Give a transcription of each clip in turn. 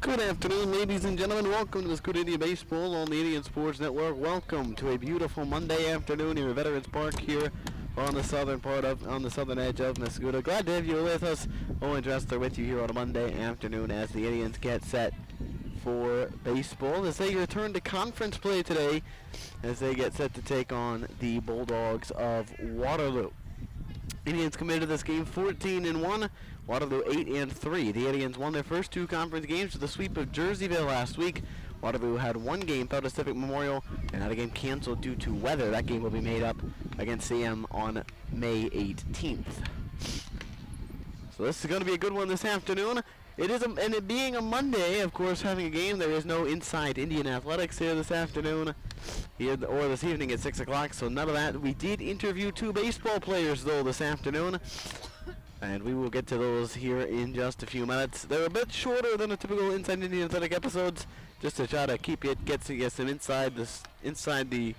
Good afternoon, ladies and gentlemen. Welcome to Mascoutah Indian Baseball on the Indian Sports Network. Welcome to a beautiful Monday afternoon here at Veterans Park here on the southern edge of Mascoutah. Glad to have you with us. Owen Dressler with you here on a Monday afternoon as the Indians get set for baseball as they return to conference play today as they get set to take on the Bulldogs of Waterloo. Indians committed to this game 14-1, Waterloo 8-3. The Indians won their first two conference games with a sweep of Jerseyville last week. Waterloo had one game, fell to Civic Memorial, and had a game canceled due to weather. That game will be made up against CM on May 18th. So this is going to be a good one this afternoon. And it being a Monday, of course, having a game, there is no Inside Indian Athletics here this afternoon or this evening at 6 o'clock, so none of that. We did interview two baseball players, though, this afternoon, and we will get to those here in just a few minutes. They're a bit shorter than a typical Inside Indian Athletic episodes, just to try to get some inside the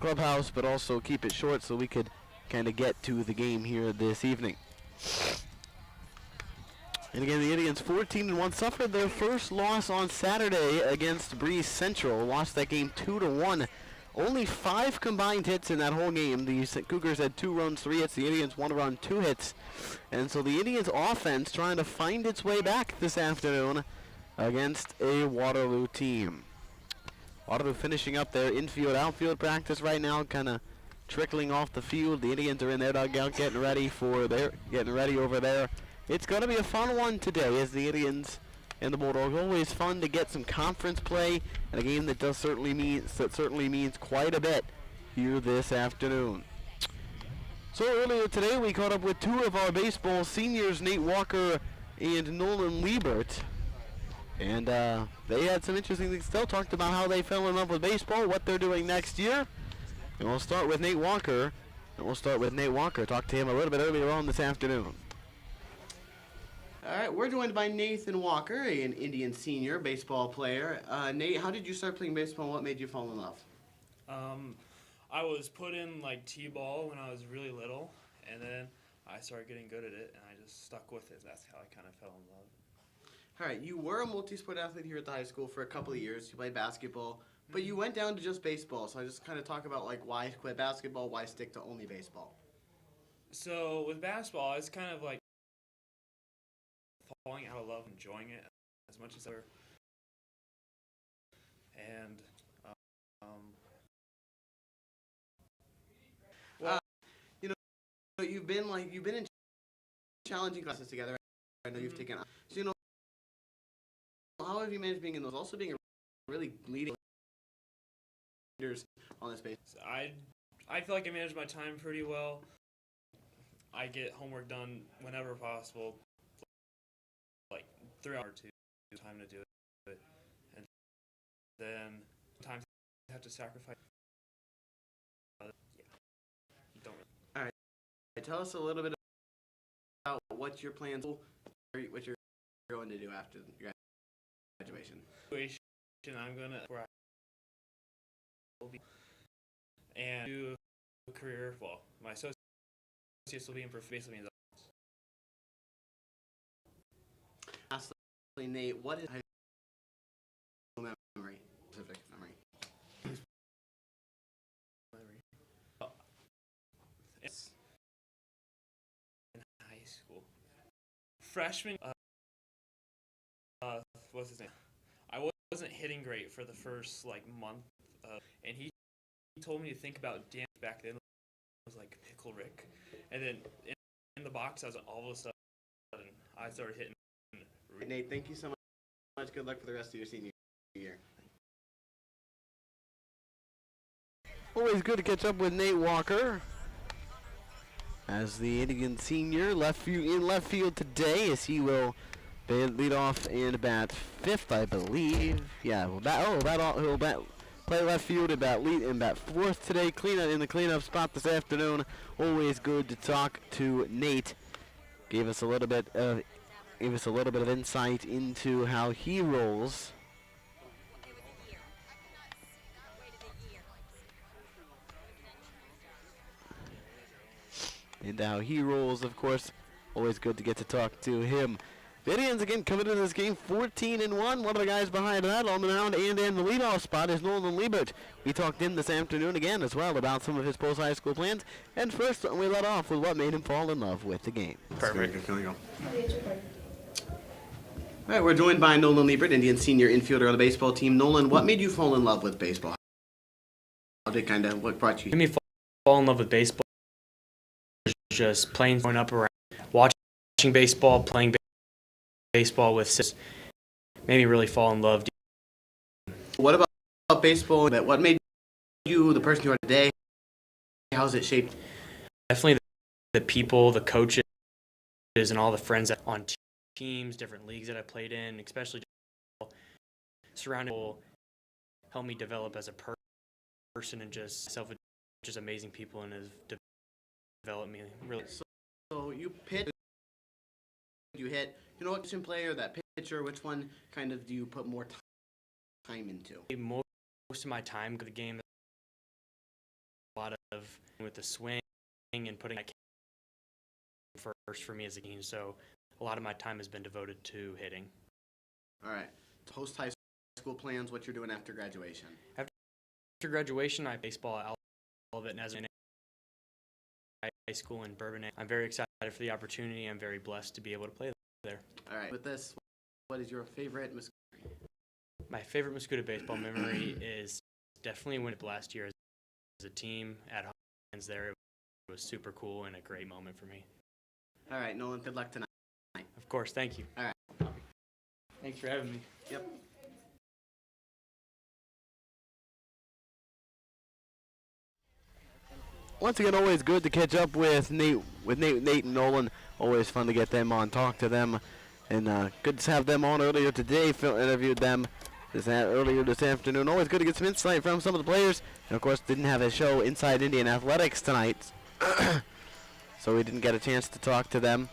clubhouse, but also keep it short so we could kind of get to the game here this evening. And again, the Indians 14-1 suffered their first loss on Saturday against Breeze Central. Lost that game 2-1. Only 5 combined hits in that whole game. The Cougars had 2 runs, 3 hits. The Indians 1 run, 2 hits. And so the Indians offense trying to find its way back this afternoon against a Waterloo team. Waterloo finishing up their infield outfield practice right now, kind of trickling off the field. The Indians are in their dugout getting ready over there. It's going to be a fun one today as the Indians and the Bulldogs. Always fun to get some conference play, and a game that certainly means quite a bit here this afternoon. So earlier today we caught up with two of our baseball seniors, Nate Walker and Nolan Liebert. And they had some interesting things. Still talked about how they fell in love with baseball, what they're doing next year. And we'll start with Nate Walker. Talk to him a little bit earlier on this afternoon. All right, we're joined by Nathan Walker, an Indian senior baseball player. Nate, how did you start playing baseball? What made you fall in love? I was put in like T-ball when I was really little, and then I started getting good at it, and I just stuck with it. That's how I kind of fell in love. All right, you were a multi-sport athlete here at the high school for a couple of years. You played basketball, but you went down to just baseball. So I just kind of talk about like why quit basketball, why stick to only baseball. So with basketball, it's kind of like falling out of love, enjoying it as much as ever, and you've been in challenging classes together. I know you've taken. So how have you managed being in those? Also being a really leading leaders on this base. I feel like I manage my time pretty well. I get homework done whenever possible. Like 3 hours or 2 time to do it, and then sometimes I have to sacrifice. Don't. All right, tell us a little bit about what your plans, what you're going to do after your graduation. I'm gonna where I will be and do a career. Well, my associates will be in basically. Lastly, Nate, what is high school memory? Specific memory. It's in high school. Freshman, what's his name? I wasn't hitting great for the first month, and he told me to think about dance back then. It was like Pickle Rick, and then in the box, I was all of a sudden I started hitting. Nate, thank you so much. Good luck for the rest of your senior year. Always good to catch up with Nate Walker as the Indian senior in left field today, as he will lead off and bat fifth, I believe. Yeah, he'll play left field and bat fourth today. In the cleanup spot this afternoon. Always good to talk to Nate. Gave us a little bit of insight into how he rolls. Of course. Always good to get to talk to him. The Indians again coming into this game 14-1. One of the guys behind that on the mound and in the leadoff spot is Nolan Liebert. We talked to him this afternoon again as well about some of his post-high school plans. And first, we let off with what made him fall in love with the game. Perfect. All right, we're joined by Nolan Liebert, Indian senior infielder on the baseball team. Nolan, what made you fall in love with baseball? What brought you? Made me fall in love with baseball. Just playing, growing up around, watching baseball, playing baseball with sisters, made me really fall in love. What about baseball? What made you the person you are today? How's it shaped? Definitely the people, the coaches, and all the friends on teams, different leagues that I played in, especially surrounding people, helped me develop as a person and just amazing people, and has developed me really. So you pitch, you hit. You know what position player, that pitcher, which one kind of do you put more time into? Most of my time with the game, a lot of with the swing and putting that first for me as a game. So a lot of my time has been devoted to hitting. All right. Post high school plans, what you're doing after graduation? After graduation, I baseball at Olivet and as a high school in Bourbon. I'm very excited for the opportunity. I'm very blessed to be able to play there. All right. With this, what is your favorite My favorite Mascoutah baseball memory is definitely winning last year as a team at Hawkins there. It was super cool and a great moment for me. All right, Nolan, good luck tonight. Of course, thank you. All right. Thanks for having me. Yep. Once again, always good to catch up with Nate and Nolan. Always fun to get them on, talk to them, and good to have them on earlier today. Phil interviewed them earlier this afternoon. Always good to get some insight from some of the players. And of course, didn't have a show Inside Indian Athletics tonight, so we didn't get a chance to talk to them.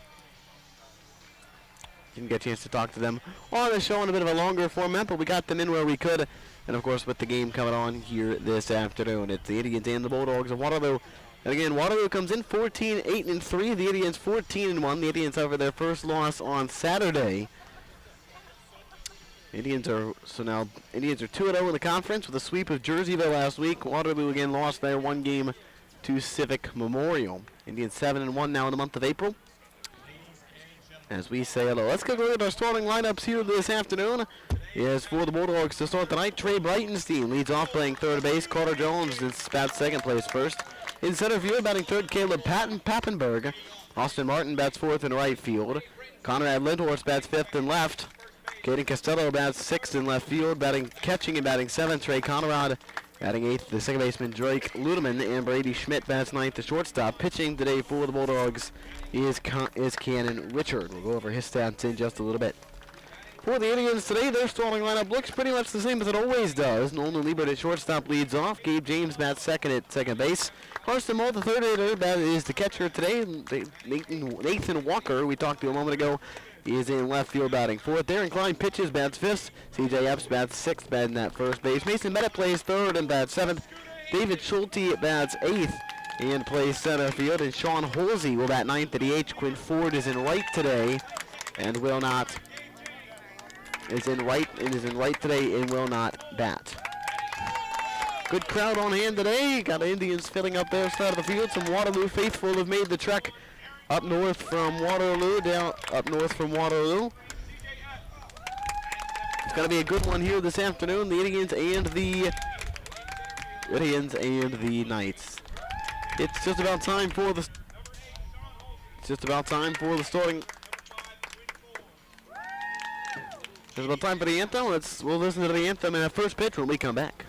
Didn't get a chance to talk to them on the show in a bit of a longer format, but we got them in where we could. And of course, with the game coming on here this afternoon, it's the Indians and the Bulldogs of Waterloo. And again, Waterloo comes in 14-8-3. The Indians 14-1. The Indians suffered their first loss on Saturday. Indians are 2-0 in the conference with a sweep of Jerseyville last week. Waterloo again lost their one game to Civic Memorial. Indians 7-1 now in the month of April. As we say hello, let's go look at our starting lineups here this afternoon. Yes, for the Bulldogs to start tonight, Trey Breitenstein leads off playing third base. Carter Jones bats second place first. In center field, batting third, Caleb Pappenberg. Austin Martin bats fourth in right field. Conrad Lindhorst bats fifth and left. Caden Costello bats sixth in left field, catching and batting seventh. Trey Conrad batting eighth. The second baseman Drake Ludeman and Brady Schmidt bats ninth. The shortstop pitching today for the Bulldogs is Cannon Richard. We'll go over his stats in just a little bit. For the Indians today, their starting lineup looks pretty much the same as it always does. Nolan Liebert at shortstop leads off. Gabe James bats second at second base. Carson Moll, the third hitter, that is the catcher today. Nathan Walker, we talked to a moment ago, is in left field batting fourth. Darren Klein pitches, bats fifth. C.J. Epps bats sixth, batting at first base. Mason Bennett plays third and bats seventh. David Schulte bats eighth and plays center field. And Sean Holsey will bat ninth at DH. Quinn Ford is in right today and will not. Is in right today and will not bat. Good crowd on hand today. Got the Indians filling up their side of the field. Some Waterloo faithful have made the trek up north from Waterloo. It's going to be a good one here this afternoon. The Indians and the Knights. It's just about time for the starting. It's about time for the anthem. We'll listen to the anthem and our first pitch when we come back.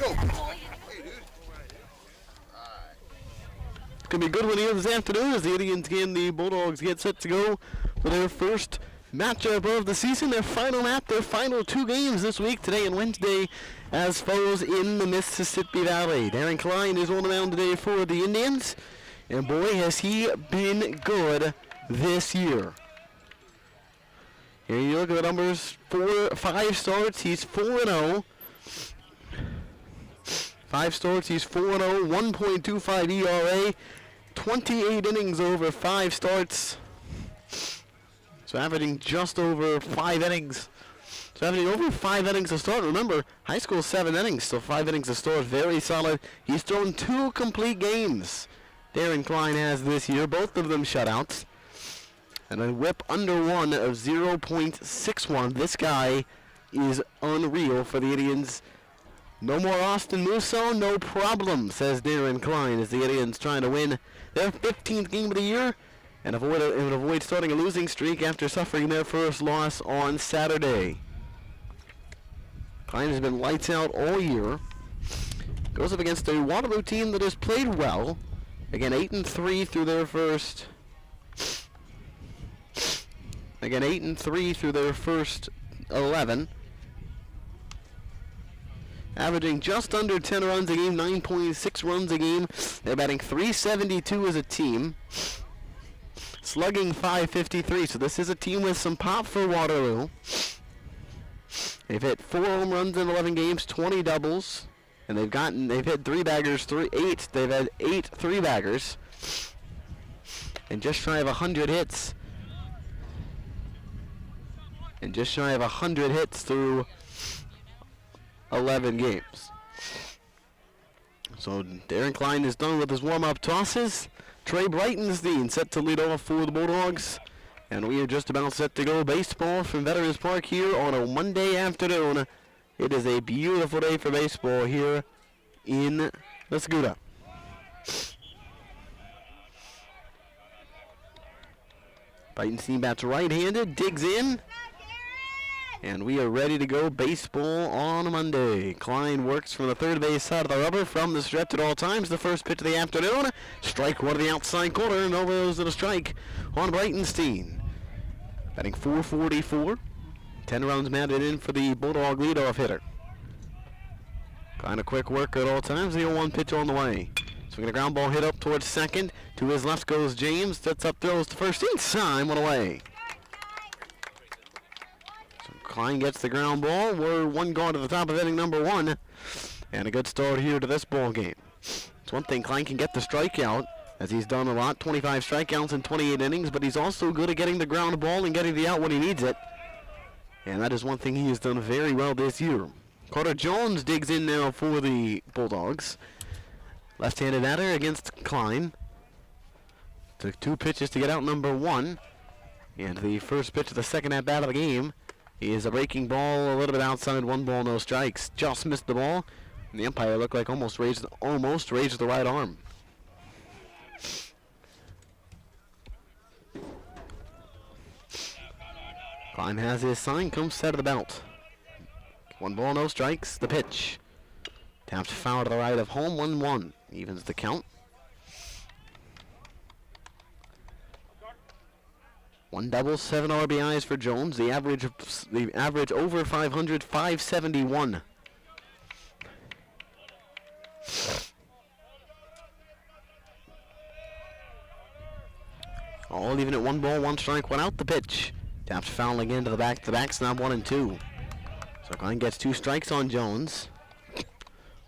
It's going to be a good one here this afternoon as the Indians and the Bulldogs get set to go for their first matchup of the season, their final map, their final 2 games this week, today and Wednesday, as foes in the Mississippi Valley. Darren Klein is on the mound today for the Indians, and boy, has he been good this year. Here you look at the numbers, 5 starts, he's 4-0. 5 starts, he's 4-0, 1.25 ERA, 28 innings over 5 starts. So averaging just over 5 innings. So averaging over 5 innings a start. Remember, high school 7 innings, so 5 innings a start, very solid. He's thrown 2 complete games. Darren Klein has this year, both of them shutouts. And a whip under 1 of 0.61. This guy is unreal for the Indians. No more Austin Musso, no problem, says Darren Klein, as the Indians trying to win their 15th game of the year and avoid starting a losing streak after suffering their first loss on Saturday. Klein has been lights out all year. Goes up against a Waterloo team that has played well. Again, 8-3 through their first. 8-3 through their first 11. Averaging just under 10 runs a game, 9.6 runs a game. They're batting .372 as a team. Slugging .553, so this is a team with some pop for Waterloo. They've hit 4 home runs in 11 games, 20 doubles, and they've hit 3-baggers, 8. They've had 8 3-baggers, and just shy of 100 hits. And just shy of 100 hits through 11 games. So Darren Klein is done with his warm-up tosses. Trey Breitenstein set to lead off for the Bulldogs. And we are just about set to go baseball from Veterans Park here on a Monday afternoon. It is a beautiful day for baseball here in Mascoutah. Breitenstein bats right-handed, digs in. And we are ready to go baseball on Monday. Klein works from the third base side of the rubber from the stretch at all times. The first pitch of the afternoon. Strike one to the outside corner, and over goes to the strike on Breitenstein. Batting .444. 10 runs mounted in for the Bulldog leadoff hitter. Kind of quick work at all times. The 0-1 pitch on the way. Swinging a ground ball hit up towards second. To his left goes James. Sets up, throws to first. Inside, one away. Klein gets the ground ball. We're 1 gone to the top of inning number 1. And a good start here to this ball game. It's one thing, Klein can get the strikeout, as he's done a lot. 25 strikeouts in 28 innings, but he's also good at getting the ground ball and getting the out when he needs it. And that is one thing he has done very well this year. Carter Jones digs in now for the Bulldogs. Left-handed batter against Klein. Took 2 pitches to get out number 1. And the first pitch of the second at-bat of the game is a breaking ball, a little bit outside, 1 ball, no strikes. Just missed the ball, and the umpire looked like almost raised the right arm. Klein has his sign, comes set of the belt. 1 ball, no strikes. The pitch tapped foul to the right of home, 1-1 evens the count. 1 double, 7 RBIs for Jones. The average over 500, 571. All even at 1 ball, 1 strike, 1 out. The pitch tapped foul again to the back snap, 1-2. So Klein gets 2 strikes on Jones,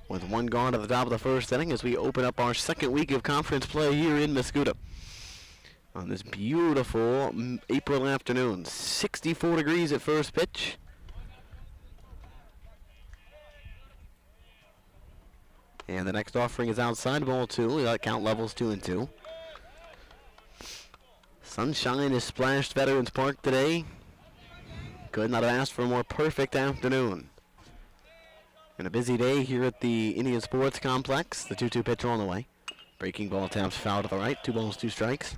with 1 gone to the top of the first inning as we open up our second week of conference play here in Mascoutah. On this beautiful April afternoon. 64 degrees at first pitch. And the next offering is outside, ball 2. That count levels 2-2. Sunshine has splashed Veterans Park today. Could not have asked for a more perfect afternoon. And a busy day here at the Indian Sports Complex. The 2-2 pitch on the way. Breaking ball taps foul to the right. 2 balls, 2 strikes.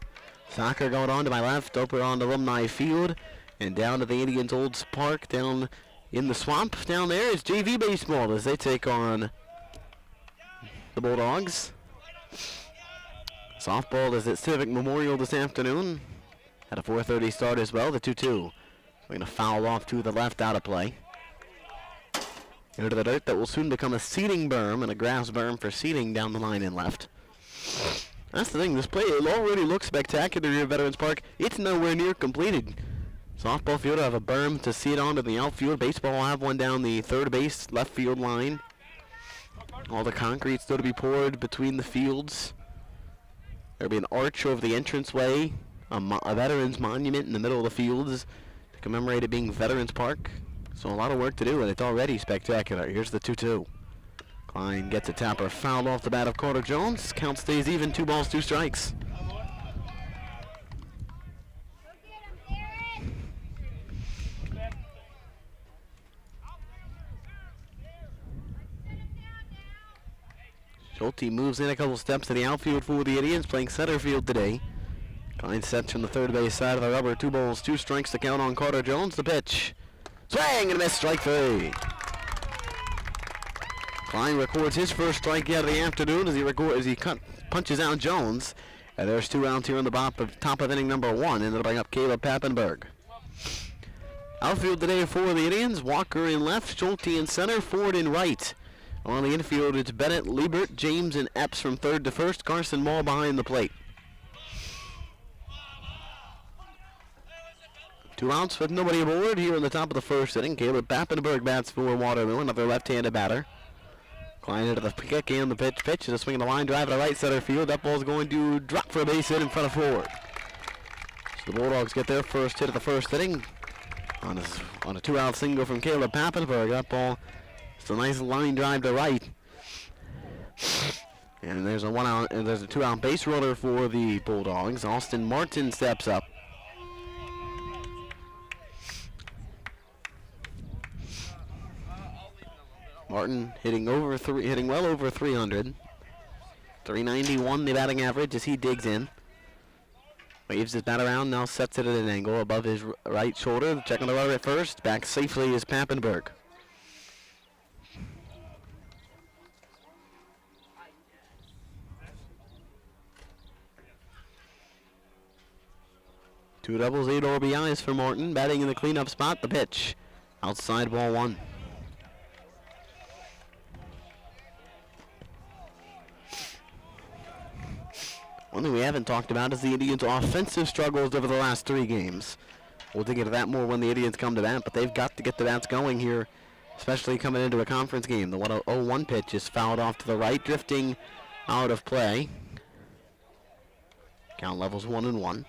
Soccer going on to my left, over on the Alumni Field, and down to the Indians' Old Park, down in the swamp. Down there is JV baseball as they take on the Bulldogs. Softball is at Civic Memorial this afternoon. At a 4:30 start as well, the 2-2. We're going to foul off to the left, out of play. Into the dirt that will soon become a seating berm and a grass berm for seating down the line and left. That's the thing, this play it already looks spectacular here at Veterans Park. It's nowhere near completed. Softball field will have a berm to seat onto the outfield. Baseball will have one down the third base, left field line. All the concrete still to be poured between the fields. There'll be an arch over the entranceway, a Veterans Monument in the middle of the fields to commemorate it being Veterans Park. So a lot of work to do, and it's already spectacular. Here's the 2-2. Klein gets a tapper fouled off the bat of Carter Jones. Count stays even, 2 balls, 2 strikes. Schulte moves in a couple steps to the outfield for the Indians, playing center field today. Klein sets from the third base side of the rubber. 2 balls, 2 strikes to count on Carter Jones. The pitch. Swing and a miss, strike 3. Klein records his first strikeout of the afternoon as he punches out Jones. And there's 2 outs here on the top of inning number 1, and it'll bring up Caleb Pappenberg. Outfield today for the Indians. Walker in left, Schulte in center, Ford in right. On the infield, it's Bennett, Liebert, James, and Epps from third to first. Carson Mall behind the plate. 2 outs with nobody aboard here in the top of the first inning. Caleb Pappenberg bats for Waterloo, another left-handed batter. Klein into the kick and the pitch. Pitch is a swing in the line drive to right center field. That ball's going to drop for a base hit in front of Ford. So the Bulldogs get their first hit of the first inning on a 2-out single from Caleb Pappenberg. That ball, it's a nice line drive to right. And there's a 1-out and there's a 2-out base runner for the Bulldogs. Austin Martin steps up. Martin hitting well over 300. 391 the batting average as he digs in. Waves his bat around, now sets it at an angle above his right shoulder. Checking the runner at first. Back safely is Pappenberg. Two doubles, 8 RBIs for Martin. Batting in the cleanup spot. The pitch. Outside, ball 1. One thing we haven't talked about is the Indians' offensive struggles over the last 3 games. We'll dig into that more when the Indians come to bat, but they've got to get the bats going here, especially coming into a conference game. The 1-0-1 pitch is fouled off to the right, drifting out of play. Count levels 1-1.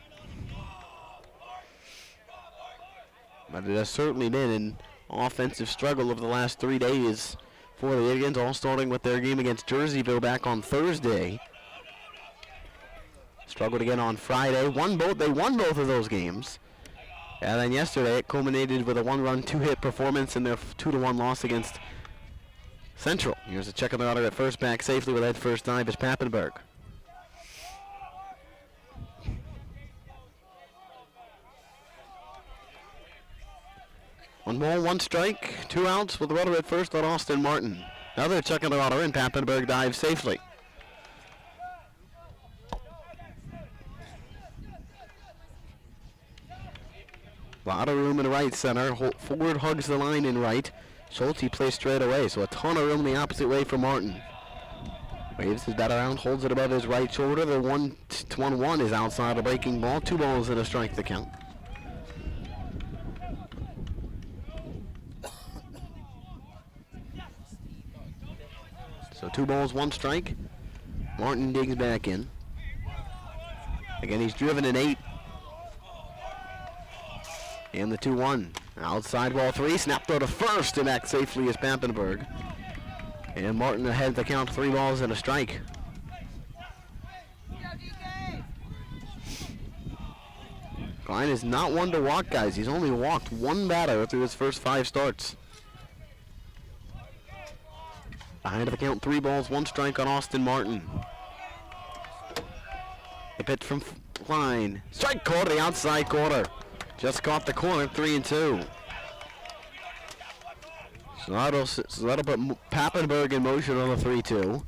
But it has certainly been an offensive struggle over the last 3 days for the Indians, all starting with their game against Jerseyville back on Thursday. Struggled again on Friday. They won both of those games. And then yesterday it culminated with a 1-run, 2-hit performance in their 2-1 loss against Central. Here's a check on the runner at first, back safely with that first dive is Pappenberg. One ball, 1 strike, 2 outs with the runner at first on Austin Martin. Another check on the runner and Pappenberg dives safely. A lot of room in the right center. Ford hugs the line in right. Schulte plays straight away, so a ton of room the opposite way for Martin. Waves his bat around, holds it above his right shoulder. The 1-1 is outside a breaking ball. 2 balls and a strike to count. So 2 balls, 1 strike. Martin digs back in. Again, he's driven an 8. And the 2-1. Outside ball 3. Snap throw to first, and back safely is Pappenberg. And Martin ahead to count 3 balls and a strike. Klein is not one to walk, guys. He's only walked 1 batter through his first 5 starts. Behind the count, 3 balls, 1 strike on Austin Martin. The pitch from Klein. Strike caught to the outside corner. Just caught the corner, 3-2. So that'll put Pappenberg in motion on the 3-2.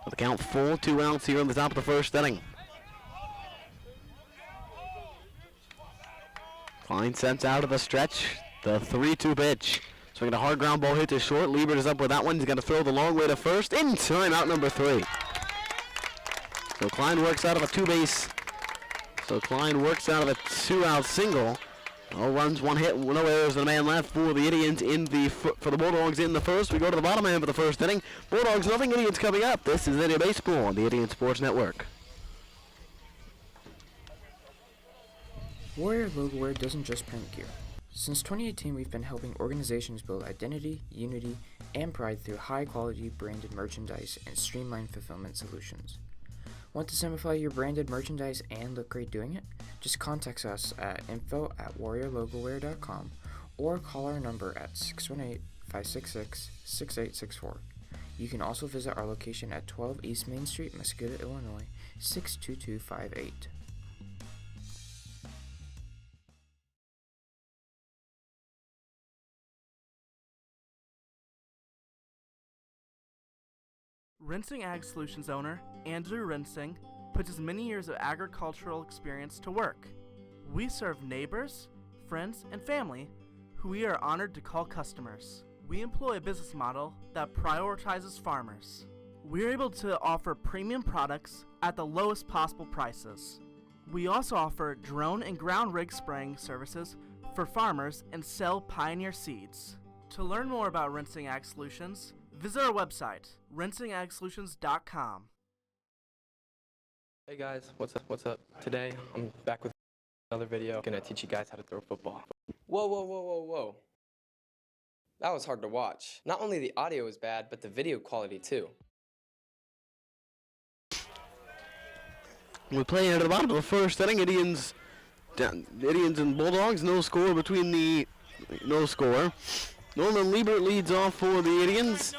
With the count full, 2 outs here in the top of the first inning. Klein sends out of the stretch. The 3-2 pitch. Swinging a hard ground ball hit to short. Liebert is up with that one. He's going to throw the long way to first. In time, out number 3. So Klein works out of a 2-out single. No runs, 1 hit, no errors, and a man left for the Indians for the Bulldogs in the first. We go to the bottom half of the first inning. Bulldogs nothing, Indians coming up. This is Indian Baseball on the Indian Sports Network. Warrior Logowear doesn't just print gear. Since 2018, we've been helping organizations build identity, unity, and pride through high-quality branded merchandise and streamlined fulfillment solutions. Want to simplify your branded merchandise and look great doing it? Just contact us at info@warriorlogowear.com or call our number at 618-566-6864. You can also visit our location at 12 East Main Street, Mascoutah, Illinois, 62258. Rinsing Ag Solutions owner Andrew Rinsing puts his many years of agricultural experience to work. We serve neighbors, friends, and family who we are honored to call customers. We employ a business model that prioritizes farmers. We are able to offer premium products at the lowest possible prices. We also offer drone and ground rig spraying services for farmers and sell Pioneer seeds. To learn more about Rinsing Ag Solutions, visit our website, rinsingagsolutions.com. Hey guys, what's up? Today, I'm back with another video. Gonna teach you guys how to throw football. Whoa. That was hard to watch. Not only the audio was bad, but the video quality too. We're playing at the bottom of the first inning. Indians and Bulldogs, no score. Norman Liebert leads off for the Indians.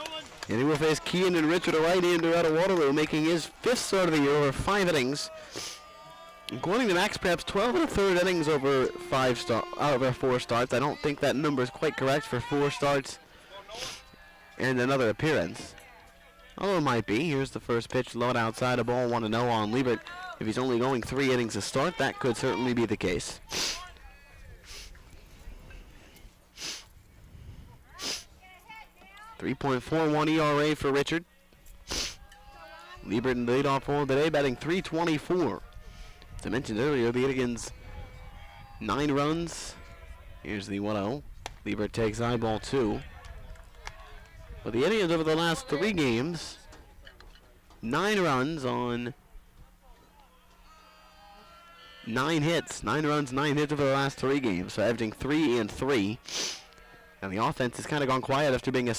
And he will face Kean and Richard, a right-hander out of Waterloo, making his 5th start of the year over 5 innings. According to Max, perhaps 12 1/3 innings over 4 starts. I don't think that number is quite correct for 4 starts and another appearance. Although it might be. Here's the first pitch, low outside, a ball 1-0 on Liebert. If he's only going 3 innings to start, that could certainly be the case. 3.41 ERA for Richard. Liebert in the leadoff role today, batting .324. As I mentioned earlier, the Indians 9 runs. Here's the 1-0. Liebert takes eyeball 2. But the Indians over the last 3 games, 9 runs on 9 hits. 9 runs, 9 hits over the last 3 games. So averaging 3 and 3. And the offense has kind of gone quiet after being a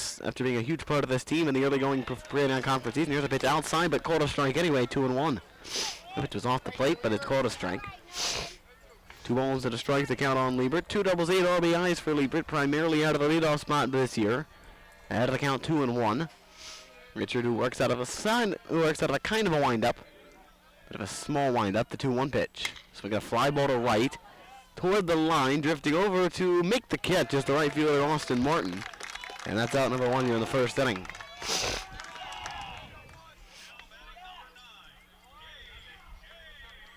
huge part of this team in the early going conference season. Here's a pitch outside, but called a strike anyway, 2-1. The pitch was off the plate, but it's called a strike. 2 balls and a strike to count on Liebert. 2 doubles, 8 RBIs for Liebert, primarily out of the leadoff spot this year. Out of the count, 2-1. Richard, who works out of a kind of a windup, bit of a small windup, the 2-1 pitch. So we got a fly ball to right. Toward the line, drifting over to make the catch, just the right fielder, Austin Martin. And that's out number 1 here in the first inning.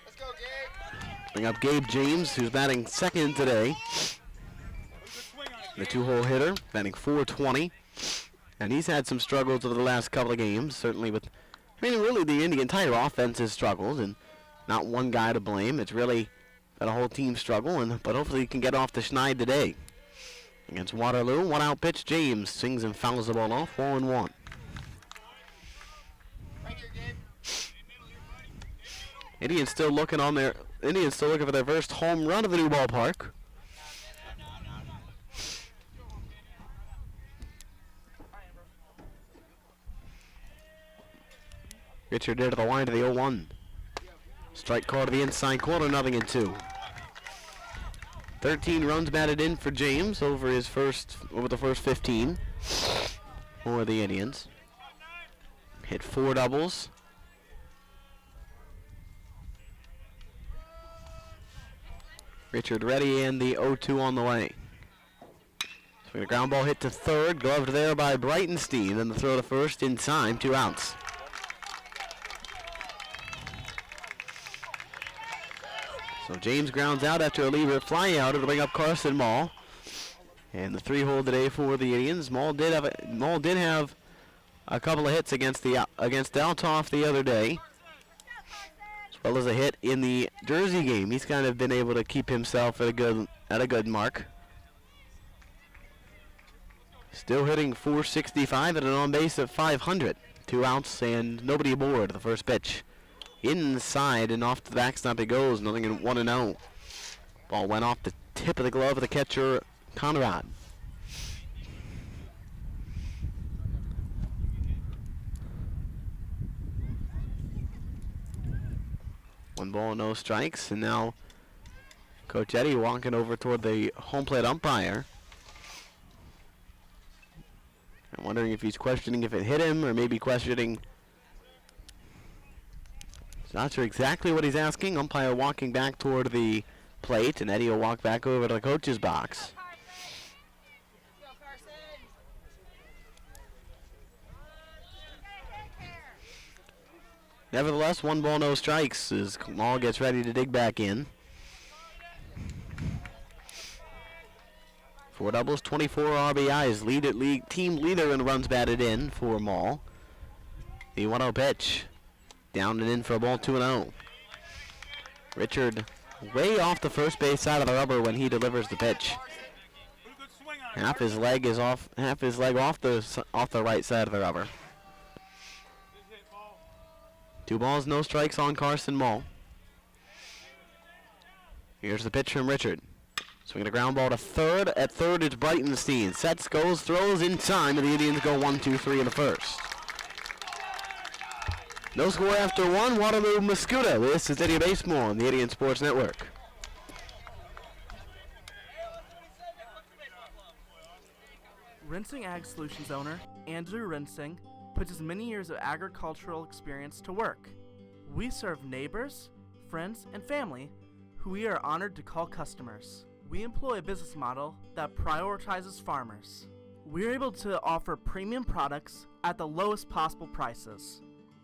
Let's go, Gabe. Bring up Gabe James, who's batting second today. The 2-hole hitter, batting .420. And he's had some struggles over the last couple of games, certainly with, really the entire offense has struggled, and not one guy to blame. It's really a whole team struggle, but hopefully he can get off the schneid today. Against Waterloo, 1-out pitch. James swings and fouls the ball off, 1-1. Right here, Gabe. Indians still looking for their first home run of the new ballpark. Richard there to the line to the 0-1. Strike call to the inside corner, 0-2. 13 runs batted in for James over the first 15 for the Indians. Hit 4 doubles. Richard ready, and the 0-2 on the way. So a ground ball hit to third, gloved there by Breitenstein, and the throw to first in time, 2 outs. So James grounds out after a leader fly out. It'll bring up Carson Mall. And the 3-hole today for the Indians. Mall did have a couple of hits against Altoff the other day, as well as a hit in the Jersey game. He's kind of been able to keep himself at a good mark. Still hitting .465 at an on base of .500. 2 outs and nobody aboard. The first pitch inside and off to the backstop it goes. Nothing in 1-0. Ball went off the tip of the glove of the catcher, Conrad. One ball, no strikes, and now Coach Eddie walking over toward the home plate umpire. I'm wondering if he's questioning if it hit him, or maybe questioning. He's not sure exactly what he's asking. Umpire walking back toward the plate, and Eddie will walk back over to the coach's box. Nevertheless, 1 ball, no strikes as Mall gets ready to dig back in. 4 doubles, 24 RBIs, team leader in runs batted in for Mall. The 1-0 pitch, down and in for a ball, 2-0. Richard way off the first base side of the rubber when he delivers the pitch. Half his leg off the right side of the rubber. 2 balls, no strikes on Carson Mall. Here's the pitch from Richard. Swinging a ground ball to third. At third, it's Breitenstein. Sets, goes, throws in time, and the Indians go 1-2-3 in the first. No score after 1. Waterloo, Mascoutah. This is Indian Baseball on the Indian Sports Network. Rinsing Ag Solutions owner Andrew Rinsing puts his many years of agricultural experience to work. We serve neighbors, friends, and family who we are honored to call customers. We employ a business model that prioritizes farmers. We are able to offer premium products at the lowest possible prices.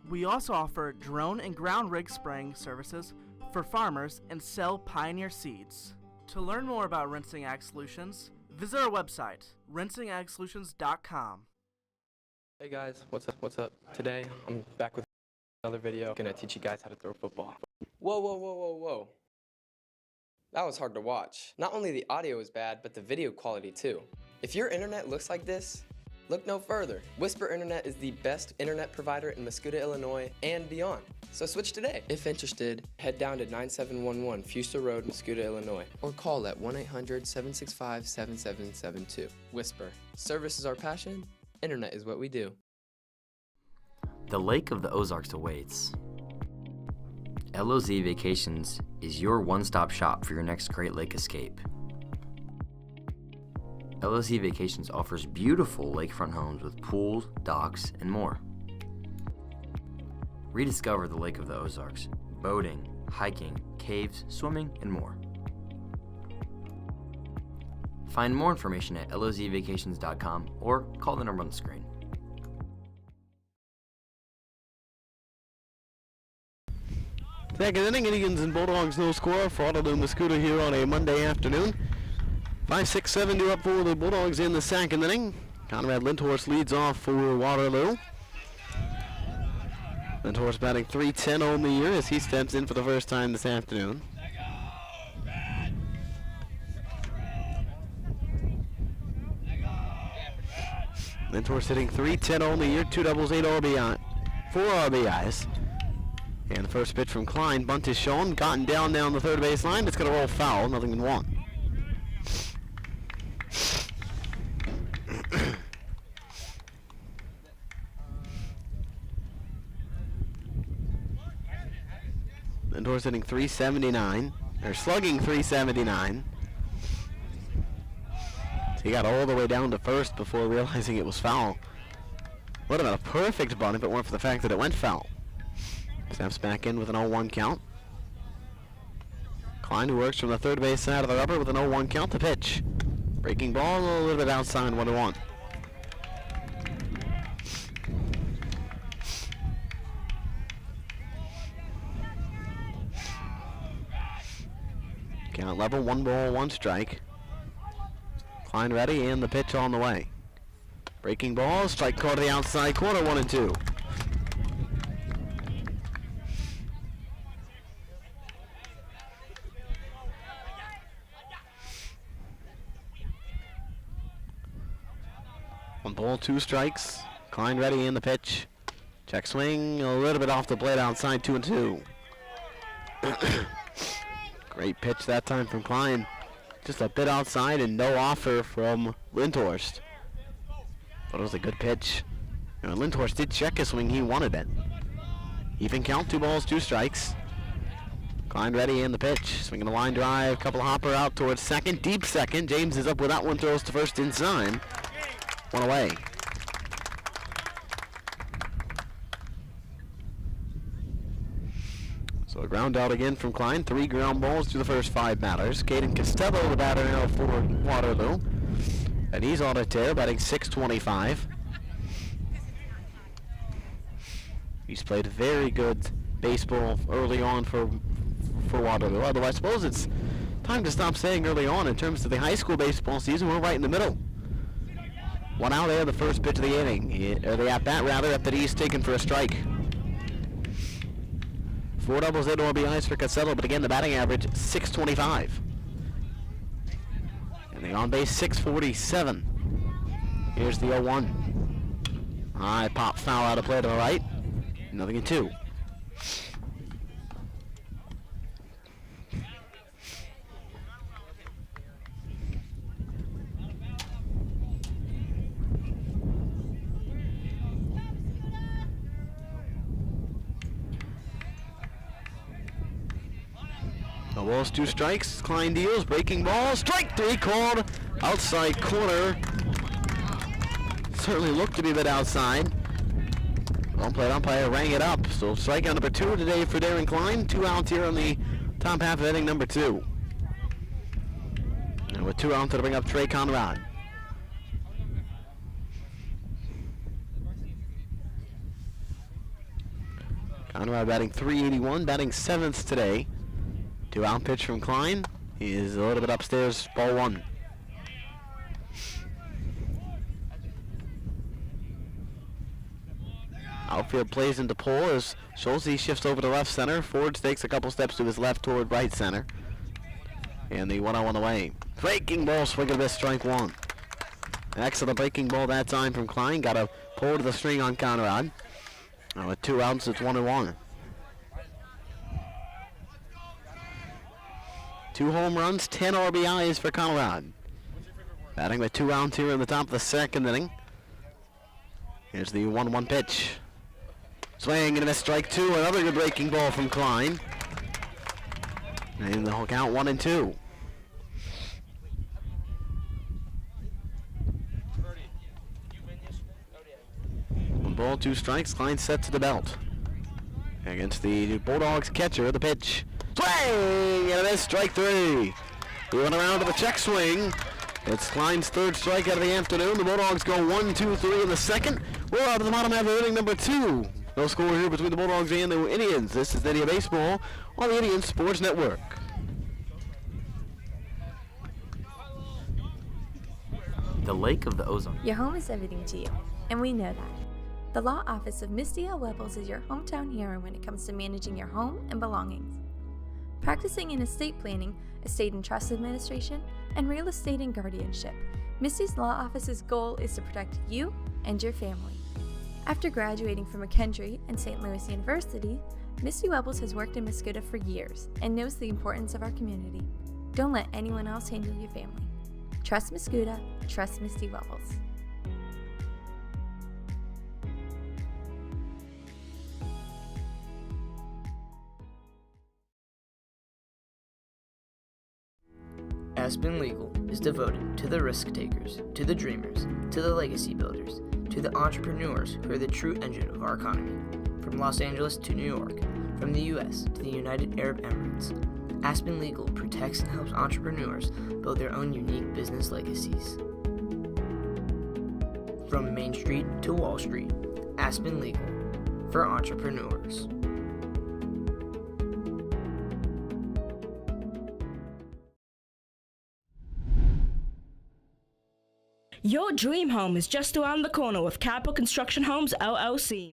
We also offer drone and ground rig spraying services for farmers and sell Pioneer seeds. To learn more about Rinsing Ag Solutions, visit our website, rinsingagsolutions.com. Hey guys, what's up? Today, I'm back with another video. I'm gonna teach you guys how to throw football. Whoa. That was hard to watch. Not only the audio is bad, but the video quality too. If your internet looks like this, look no further. Whisper Internet is the best internet provider in Mascoutah, Illinois, and beyond. So switch today. If interested, head down to 9711 Fuster Road, Mascoutah, Illinois, or call at 1-800-765-7772. Whisper. Service is our passion. Internet is what we do. The Lake of the Ozarks awaits. LOZ Vacations is your one-stop shop for your next Great Lake escape. LOZ Vacations offers beautiful lakefront homes with pools, docks, and more. Rediscover the Lake of the Ozarks, boating, hiking, caves, swimming, and more. Find more information at lozvacations.com or call the number on the screen. Second inning, Indians and Bulldogs no score for Waterloo Mascoutah here on a Monday afternoon. 5-6-7 due up for the Bulldogs in the second inning. Conrad Lindhorst leads off for Waterloo. Lindhorst batting .310 on the year as he steps in for the first time this afternoon. Lindhorst hitting .310 on the year, 2 doubles, 8 RBI, 4 RBIs. And the first pitch from Klein, bunt is shown, gotten down the third base line. It's going to roll foul, nothing in 1. Lindhorst hitting .379, or slugging .379. So he got all the way down to first before realizing it was foul. Would have been a perfect bunt if it weren't for the fact that it went foul. Steps back in with an 0-1 count. Klein, who works from the third base side of the rubber with an 0-1 count to pitch. Breaking ball a little bit outside, 1-1. Count level, 1 ball, 1 strike. Klein ready, and the pitch on the way. Breaking ball, strike call to the outside corner, 1-2. One ball, 2 strikes. Klein ready, and the pitch. Check swing, a little bit off the plate outside, 2-2. Great pitch that time from Klein. Just a bit outside and no offer from Lindhorst. But it was a good pitch. Lindhorst did check his swing, he wanted it. Even count, 2 balls, 2 strikes. Klein ready, and the pitch. Swinging a line drive, couple hopper out towards second, deep second. James is up with that one, throws to first inside. 1 away. So a ground out again from Klein. 3 ground balls through the first 5 batters. Caden Costello, the batter now for Waterloo. And he's on a tear, batting .625. He's played very good baseball early on for Waterloo. Although I suppose it's time to stop saying early on in terms of the high school baseball season. We're right in the middle. 1 out there, the first pitch of the inning. Or the at-bat, rather, after he's taken for a strike. 4 doubles, 8 RBIs for Costello, but again, the batting average, .625. And the on-base, .647. Here's the 0-1. High pop foul out of play to the right. 0-2. No balls, 2 strikes. Klein deals, breaking ball, strike 3 called outside corner. Certainly looked to be a bit outside. Well played, umpire rang it up. So strikeout number 2 today for Darren Klein. 2 outs here on the top half of inning number 2. And with 2 outs to bring up Trey Conrad. Conrad batting .381, batting 7th today. 2 out pitch from Klein. He is a little bit upstairs, ball 1. Outfield plays into pole as Schulze shifts over to left center. Fords takes a couple steps to his left toward right center. And the 1-0 away. Breaking ball, swing and miss, strike 1. Excellent breaking ball that time from Klein. Got a pull to the string on Conrad. And with 2 outs, it's 1-1. 2 home runs, 10 RBIs for Conrad. Batting with 2 outs here in the top of the 2nd inning. Here's the 1-1 pitch. Swing and a miss, strike 2. Another good breaking ball from Klein. And the whole count 1-2. 1 ball, 2 strikes. Klein set to the belt. Against the Bulldogs catcher, the pitch. Swing and a miss, strike 3. He went around to the check swing. It's Klein's 3rd strikeout of the afternoon. The Bulldogs go 1-2-3 in the 2nd. We're out of the bottom half of inning number 2. No score here between the Bulldogs and the Indians. This is Indian Baseball on the Indian Sports Network. The Lake of the Ozarks. Your home is everything to you, and we know that. The law office of Misty L. Webbles is your hometown hero when it comes to managing your home and belongings. Practicing in estate planning, estate and trust administration, and real estate and guardianship, Misty's law office's goal is to protect you and your family. After graduating from McKendree and St. Louis University, Misty Webbles has worked in Mascoutah for years and knows the importance of our community. Don't let anyone else handle your family. Trust Mascoutah, trust Misty Webbles. Aspen Legal is devoted to the risk takers, to the dreamers, to the legacy builders, to the entrepreneurs who are the true engine of our economy. From Los Angeles to New York, from the U.S. to the United Arab Emirates, Aspen Legal protects and helps entrepreneurs build their own unique business legacies. From Main Street to Wall Street, Aspen Legal, for entrepreneurs. Your dream home is just around the corner with Capital Construction Homes, LLC.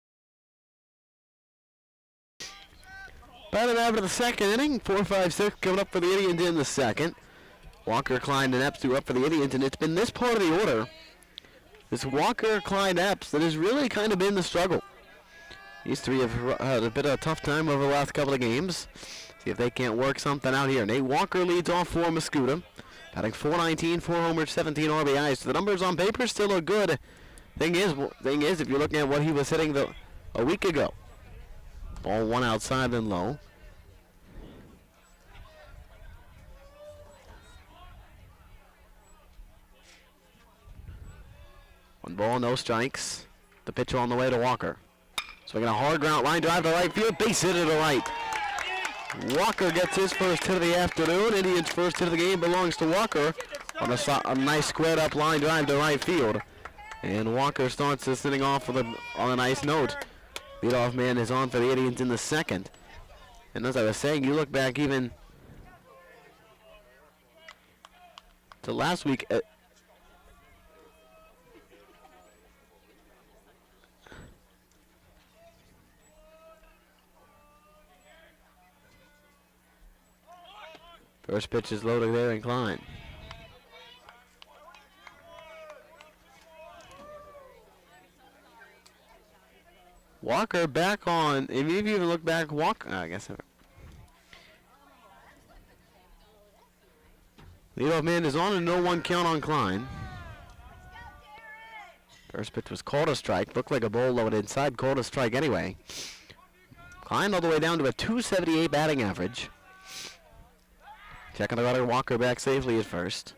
Batting after the second inning, 4-5-6 coming up for the Indians in the second. Walker, Klein, and Epps up for the Indians, and it's been this part of the order, this Walker, Klein, Epps, that has really kind of been the struggle. These three have had a bit of a tough time over the last couple of games. See if they can't work something out here. Nate Walker leads off for Mascoutah. Batting .419, 4 homers, 17 RBIs. So the numbers on paper still look good. Thing is, if you're looking at what he was hitting a week ago. Ball one outside and low. One ball, no strikes. The pitch on the way to Walker. Swinging a hard ground line drive to right field, base hit to the right. Walker gets his first hit of the afternoon. Indians' first hit of the game belongs to Walker on a nice squared up line drive to right field. And Walker starts this inning off on a nice note. Leadoff man is on for the Indians in the second. And as I was saying, you look back even to last week. First pitch is loaded there and Klein. Walker back on. If you even look back, Walker. I guess. Leadoff man is on a 0-1 count on Klein. First pitch was called a strike. Looked like a ball loaded inside. Called a strike anyway. Klein all the way down to a .278 batting average. Checking the rudder, Walker back safely at first.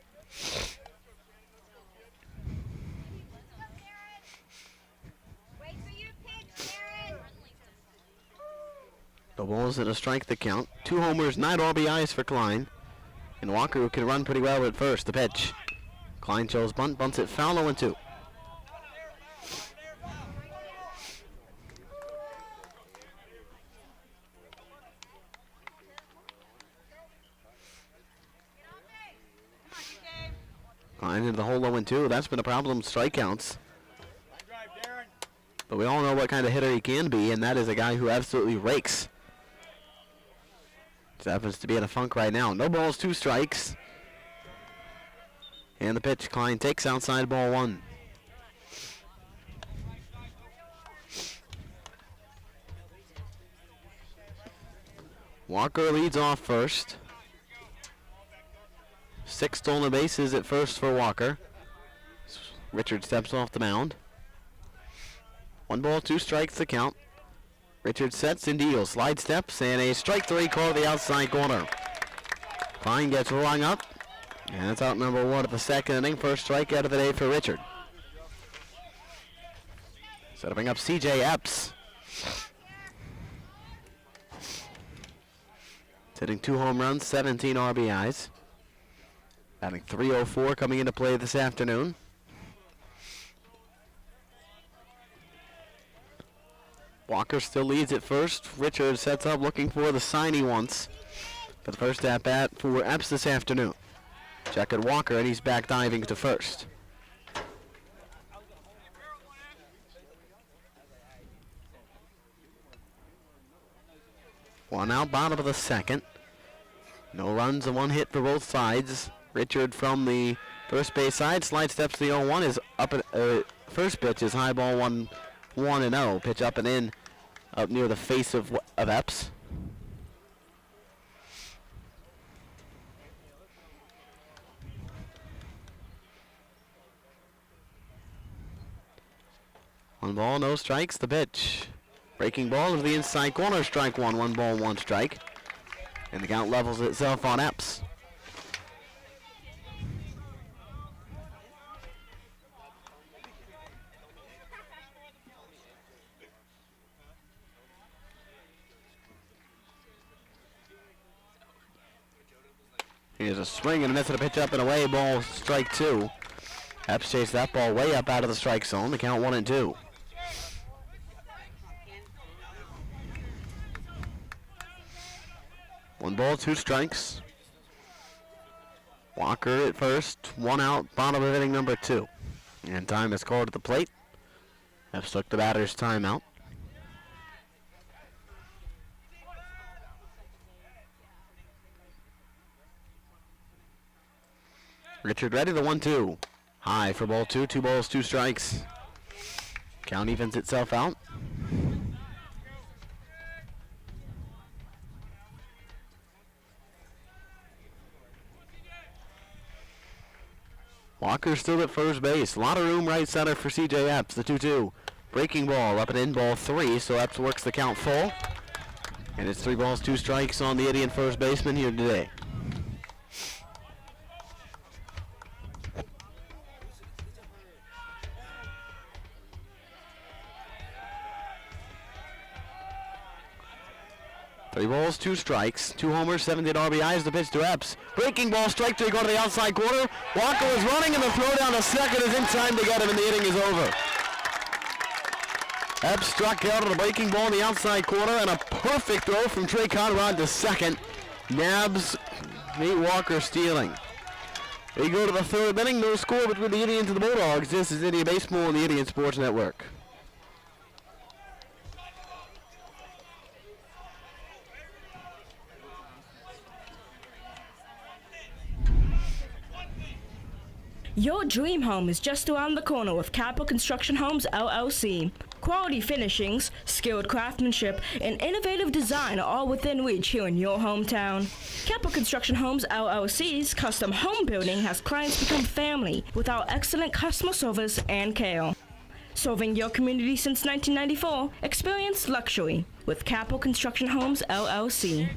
The balls and a strike to count. 2 homers, 9 RBIs for Klein. And Walker, who can run pretty well at first. The pitch. Klein shows bunt, bunts it foul, 0-2. Klein into the hole 0-2. That's been a problem, strikeouts. But we all know what kind of hitter he can be, and that is a guy who absolutely rakes. Just happens to be in a funk right now. No balls, 2 strikes. And the pitch, Klein takes outside ball 1. Walker leads off first. 6 stolen bases at first for Walker. Richard steps off the mound. 1 ball, 2 strikes to count. Richard sets and deals. Slide steps and a strike 3 call to the outside corner. Klein gets rung up. And that's out number 1 of the second inning. First strikeout of the day for Richard. So to bring up CJ Epps. Hitting 2 home runs, 17 RBIs. Batting .304 coming into play this afternoon. Walker still leads at first. Richard sets up looking for the sign he wants for the first at bat for Epps this afternoon. Check at Walker, and he's back diving to first. One out, bottom of the second. No runs and 1 hit for both sides. Richard from the first base side, slide steps to the 0-1, is up at first pitch is high ball 1-0. Pitch up and in, up near the face of Epps. One ball, no strikes. The pitch, breaking ball to the inside corner. Strike 1. 1 ball, 1 strike, and the count levels itself on Epps. Here's a swing and a miss at a pitch up and away. Ball, strike 2. Epps chased that ball way up out of the strike zone. The count 1-2. One ball, 2 strikes. Walker at first. 1 out. Bottom of inning number 2. And time is called at the plate. Epps took the batter's timeout. Richard ready, the 1-2. High for ball 2, 2 balls, 2 strikes. Count evens itself out. Walker still at first base. A lot of room right center for CJ Epps, the 2-2. Breaking ball up and in, ball 3, so Epps works the count full. And it's 3 balls, 2 strikes on the Indian first baseman here today. Three balls, 2 strikes, 2 homers, 17 RBIs. The pitch to Epps. Breaking ball, strike 3, go to the outside corner. Walker is running, and the throw down to second is in time to get him, and the inning is over. Epps struck out on a breaking ball in the outside corner, and a perfect throw from Trey Conrad to second. Nabs Nate Walker stealing. We go to the third inning. No score between the Indians and the Bulldogs. This is Indian Baseball on the Indian Sports Network. Your dream home is just around the corner with Capital Construction Homes LLC. Quality finishings, skilled craftsmanship, and innovative design are all within reach here in your hometown. Capital Construction Homes LLC's custom home building has clients become family with our excellent customer service and care. Serving your community since 1994, experience luxury with Capital Construction Homes LLC.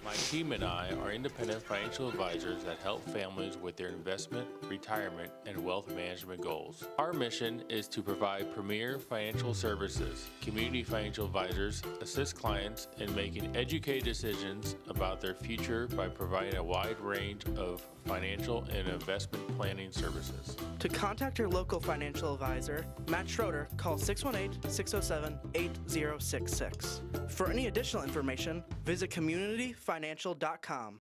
My team and I are independent financial advisors that help families with their investment, retirement, and wealth management goals. Our mission is to provide premier financial services. Community financial advisors assist clients in making educated decisions about their future by providing a wide range of financial and investment planning services. To contact your local financial advisor, Matt Schroeder, call 618-607-8066. For any additional information, visit communityfinancial.com.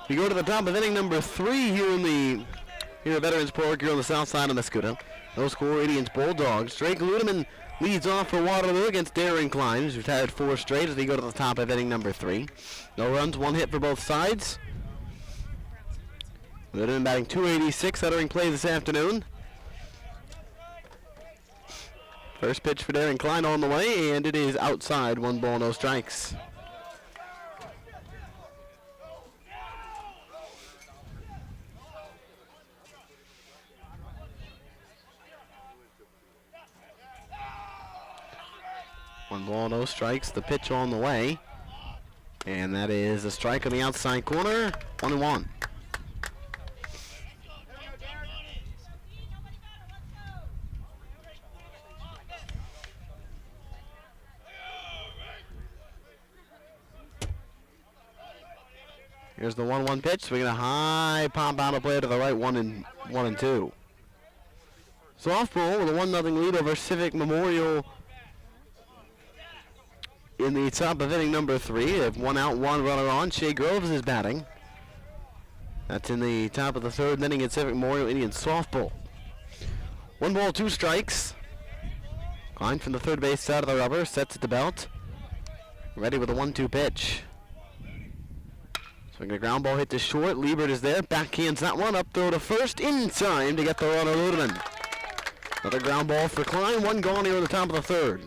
We go to the top of inning number 3 here at Veterans Park here on the south side of Mascoutah. No score, Indians Bulldogs. Drake Ludeman leads off for Waterloo against Darren Klein, who's retired 4 straight as we go to the top of inning number 3. No runs, 1 hit for both sides. Ludeman batting .286, entering play this afternoon. First pitch for Darren Klein on the way, and it is outside. 1 ball, no strikes. One ball, no strikes. The pitch on the way. And that is a strike on the outside corner. 1-1. Here's the 1-1 pitch. Swinging a high pop out of play to the right, 1-2. Softball with a 1-0 lead over Civic Memorial in the top of inning number 3. They have 1 out, 1 runner on. Shea Groves is batting. That's in the top of the 3rd inning at Civic Memorial Indian softball. 1 ball, 2 strikes. Klein from the third base side of the rubber, sets at the belt. Ready with a 1-2 pitch. Swinging a ground ball hit to short. Liebert is there, backhands that one, up throw to first, in time to get the runner Ludeman. Another ground ball for Klein, 1 gone here in the top of the 3rd.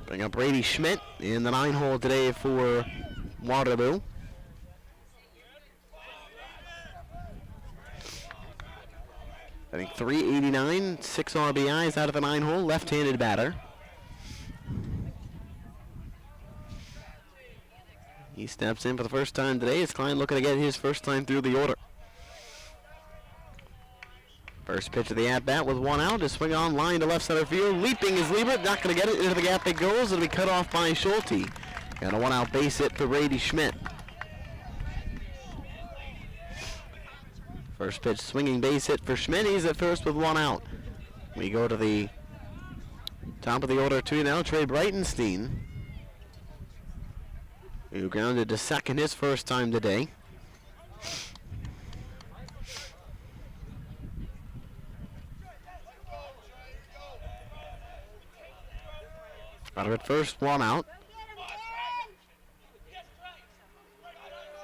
Bring up Brady Schmidt in the 9 hole today for Waterloo. I think .389, 6 RBIs out of the 9 hole, left-handed batter. He steps in for the first time today. Is Klein looking to get his first time through the order. First pitch of the at-bat with one out. To swing on line to left center field. Leaping is Liebert. Not going to get it. Into the gap it goes. It'll be cut off by Schulte. And a one-out base hit for Brady Schmidt. First pitch swinging base hit for Schmidt. He's at first with one out. We go to the top of the order two now. Trey Breitenstein, who grounded to second his first time today. Runner at first, one out.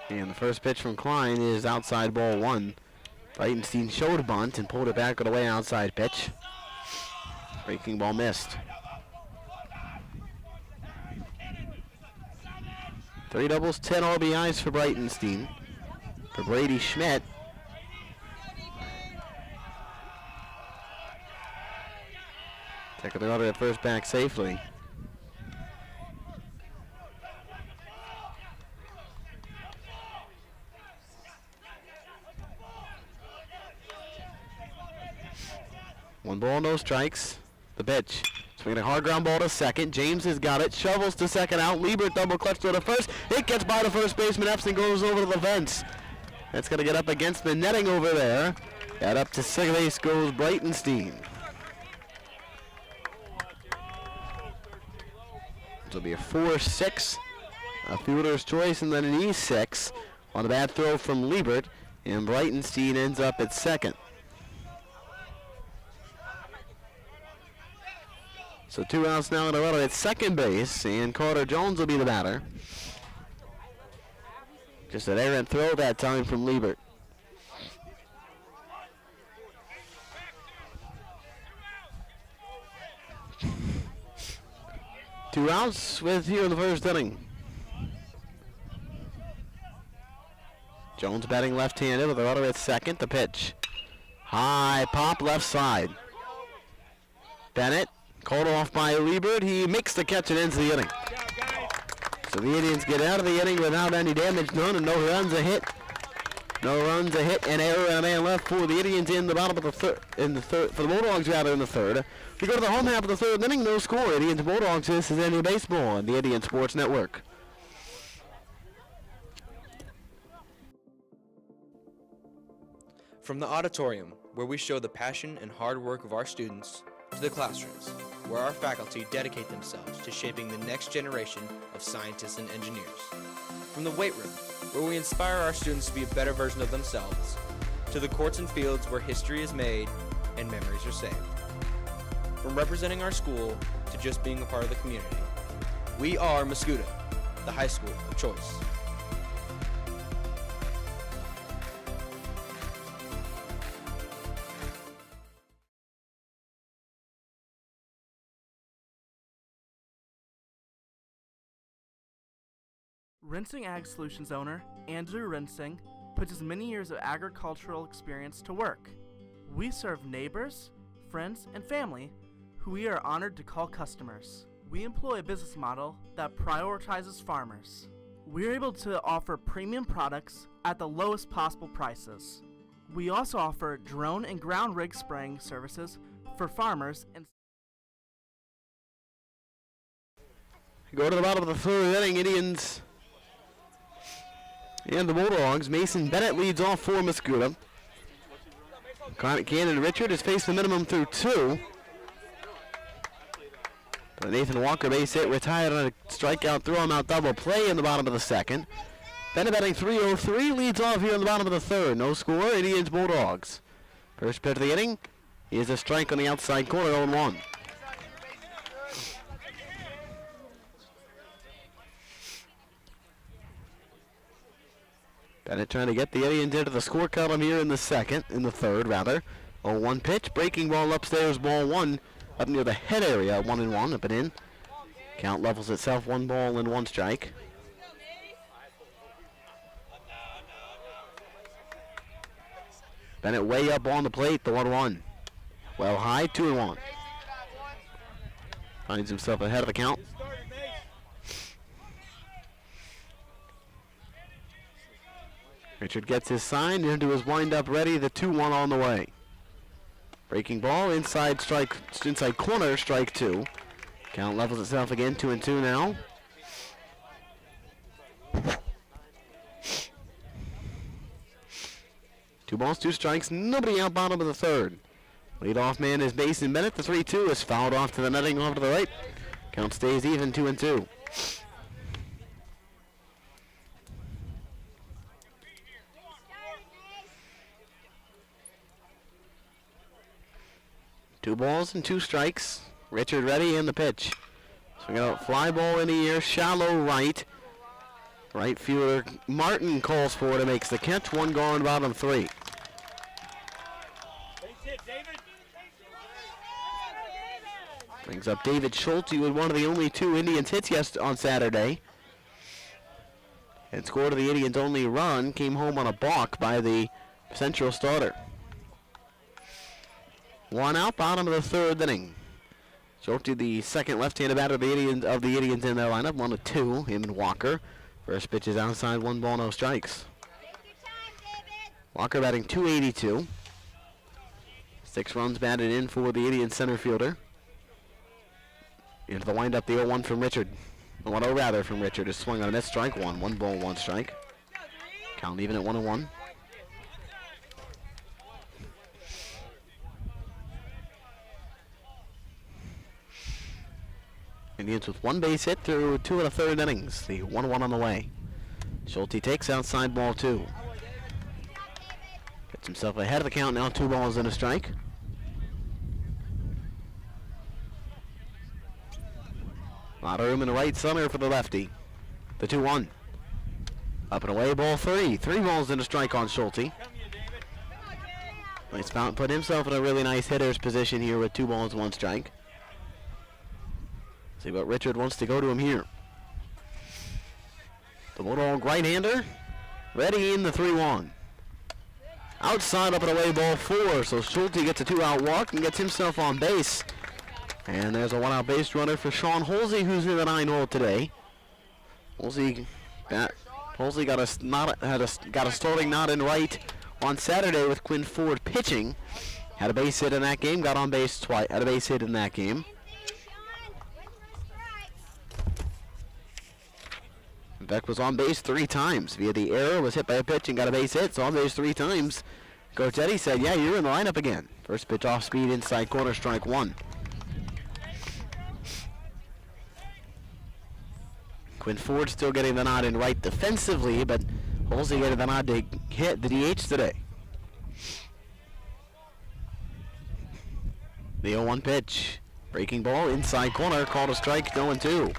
And the first pitch from Klein is outside ball one. Breitenstein showed a bunt and pulled it back on the way outside pitch. Breaking ball missed. 3 doubles, 10 RBIs for Breitenstein. For Brady Schmidt, taking the runner at first back safely. One ball, no strikes. The pitch. Swinging a hard ground ball to second. James has got it. Shovels to second out. Liebert double clutch to the first. It gets by the first baseman. Epson goes over to the fence. That's going to get up against the netting over there. And up to second base goes Breitenstein. This will be a 4-6. A fielder's choice and then an E6 on a bad throw from Liebert. And Breitenstein ends up at second. So 2 outs now in a row at second base, and Carter Jones will be the batter. Just an errant throw that time from Liebert. Two outs with here in the first inning. Jones batting left-handed with the runner at second. The pitch. High pop left side. Bennett. Called off by Liebert. He makes the catch and ends the inning. So the Indians get out of the inning without any damage done and no runs, a hit. No runs, a hit, an error, and a man left for the Indians in the bottom of the third. For the Bulldogs rather in the third. We go to the home half of the third inning. No score. Indians Bulldogs. This is Indian Baseball on the Indian Sports Network. From the auditorium, where we show the passion and hard work of our students, to the classrooms, where our faculty dedicate themselves to shaping the next generation of scientists and engineers. From the weight room, where we inspire our students to be a better version of themselves, to the courts and fields where history is made and memories are saved. From representing our school to just being a part of the community, we are Mascoutah, the high school of choice. Rinsing Ag Solutions owner Andrew Rinsing puts his many years of agricultural experience to work. We serve neighbors, friends, and family who we are honored to call customers. We employ a business model that prioritizes farmers. We are able to offer premium products at the lowest possible prices. We also offer drone and ground rig spraying services for farmers and Go to the bottom of the third inning. Indians and the Bulldogs. Mason Bennett leads off for Mascoutah. Cannon Richard has faced the minimum through 2. But Nathan Walker base hit, retired on a strikeout, throw him out double play in the bottom of the second. Bennett batting .303, leads off here in the bottom of the third. No score, Indians Bulldogs. First pitch of the inning is a strike on the outside corner, 0-1. Bennett trying to get the Indians into the score column here in the third. 0-1 pitch, breaking ball upstairs, ball 1, up near the head area, 1-1, up and in. Count levels itself, 1 ball and 1 strike. Bennett way up on the plate, the 1-1. Well high, 2-1. Finds himself ahead of the count. Richard gets his sign into his windup ready, the 2-1 on the way. Breaking ball, inside corner, strike 2. Count levels itself again, 2-2 now. Two balls, 2 strikes, nobody out bottom of the third. Leadoff man is Mason Bennett. The 3-2 is fouled off to the netting off to the right. Count stays even, 2-2. Two balls and 2 strikes. Richard ready and the pitch. So we got a fly ball in the air, shallow right. Right fielder Martin calls for it and makes the catch. 1 gone, bottom 3. Brings up David Schulte with one of the only 2 Indians hits on Saturday. And scored the Indians' only run. Came home on a balk by the Central starter. 1 out, bottom of the 3rd inning. Schulte, the second left-handed batter of the Indians in their lineup. 1-2, him and Walker. First pitch is outside, 1 ball, no strikes. Walker batting .282. 6 runs batted in for the Indians center fielder. Into the windup, the 0-1 from Richard. 1-0 rather from Richard is swung on a net, strike 1. 1 ball, 1 strike. Count even at 1-1. Indians with 1 base hit through 2 1/3 innings. The 1-1 on the way. Schulte takes outside ball 2. Gets himself ahead of the count now, 2 balls and a strike. A lot of room in the right center for the lefty. The 2-1. Up and away, ball 3. 3 balls and a strike on Schulte. He's put himself in a really nice hitter's position here with 2 balls, 1 strike. See what Richard wants to go to him here. The Bulldog right-hander, ready in the 3-1. Outside, up and away, ball 4. So Schulte gets a 2-out walk and gets himself on base. And there's a 1-out base runner for Sean Holsey, who's in the 9 hole today. Holsey got a starting nod in right on Saturday with Quinn Ford pitching. Had a base hit in that game, got on base twice. Had a base hit in that game. Beck was on base 3 times via the error, was hit by a pitch and got a base hit, so on base 3 times. Coach Eddie said, yeah, you're in the lineup again. First pitch off speed, inside corner, strike 1. Quinn Ford still getting the nod in right defensively, but Holsey getting the nod to hit the DH today. The 0-1 pitch. Breaking ball, inside corner, called a strike, 0-2.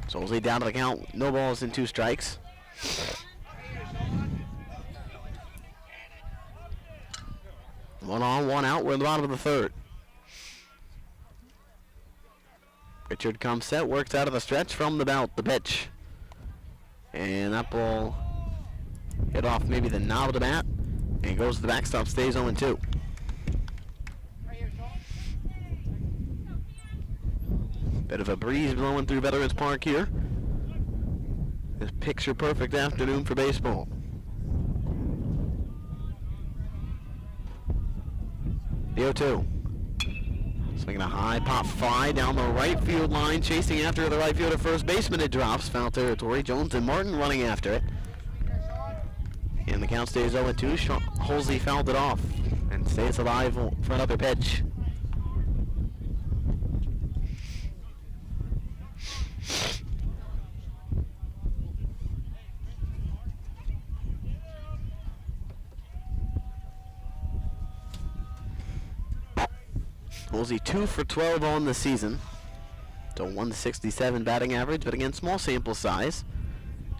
So Holsey down to the count, no balls and 2 strikes. One on, 1 out, we're in the bottom of the 3rd. Richard comes set, works out of the stretch from the belt, the pitch. And that ball hit off maybe the knob of the bat and goes to the backstop, stays 0-2. Bit of a breeze blowing through Veterans Park here. This picture perfect afternoon for baseball. The 0-2. Swinging a high pop fly down the right field line, chasing after the right fielder first baseman. It drops, foul territory. Jones and Martin running after it. And the count stays 0-2. Holsey fouled it off and stays alive for another pitch. Holsey 2 for 12 on the season. To 167 batting average, but again, small sample size.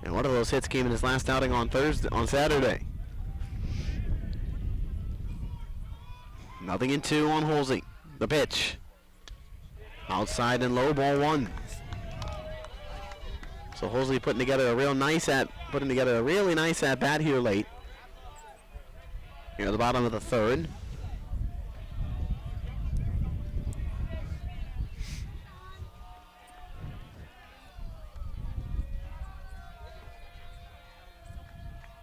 And one of those hits came in his last outing on Saturday. Nothing in 2 on Holsey. The pitch. Outside and low, ball 1. So Holsey putting together a really nice at bat here late. Here at the bottom of the 3rd.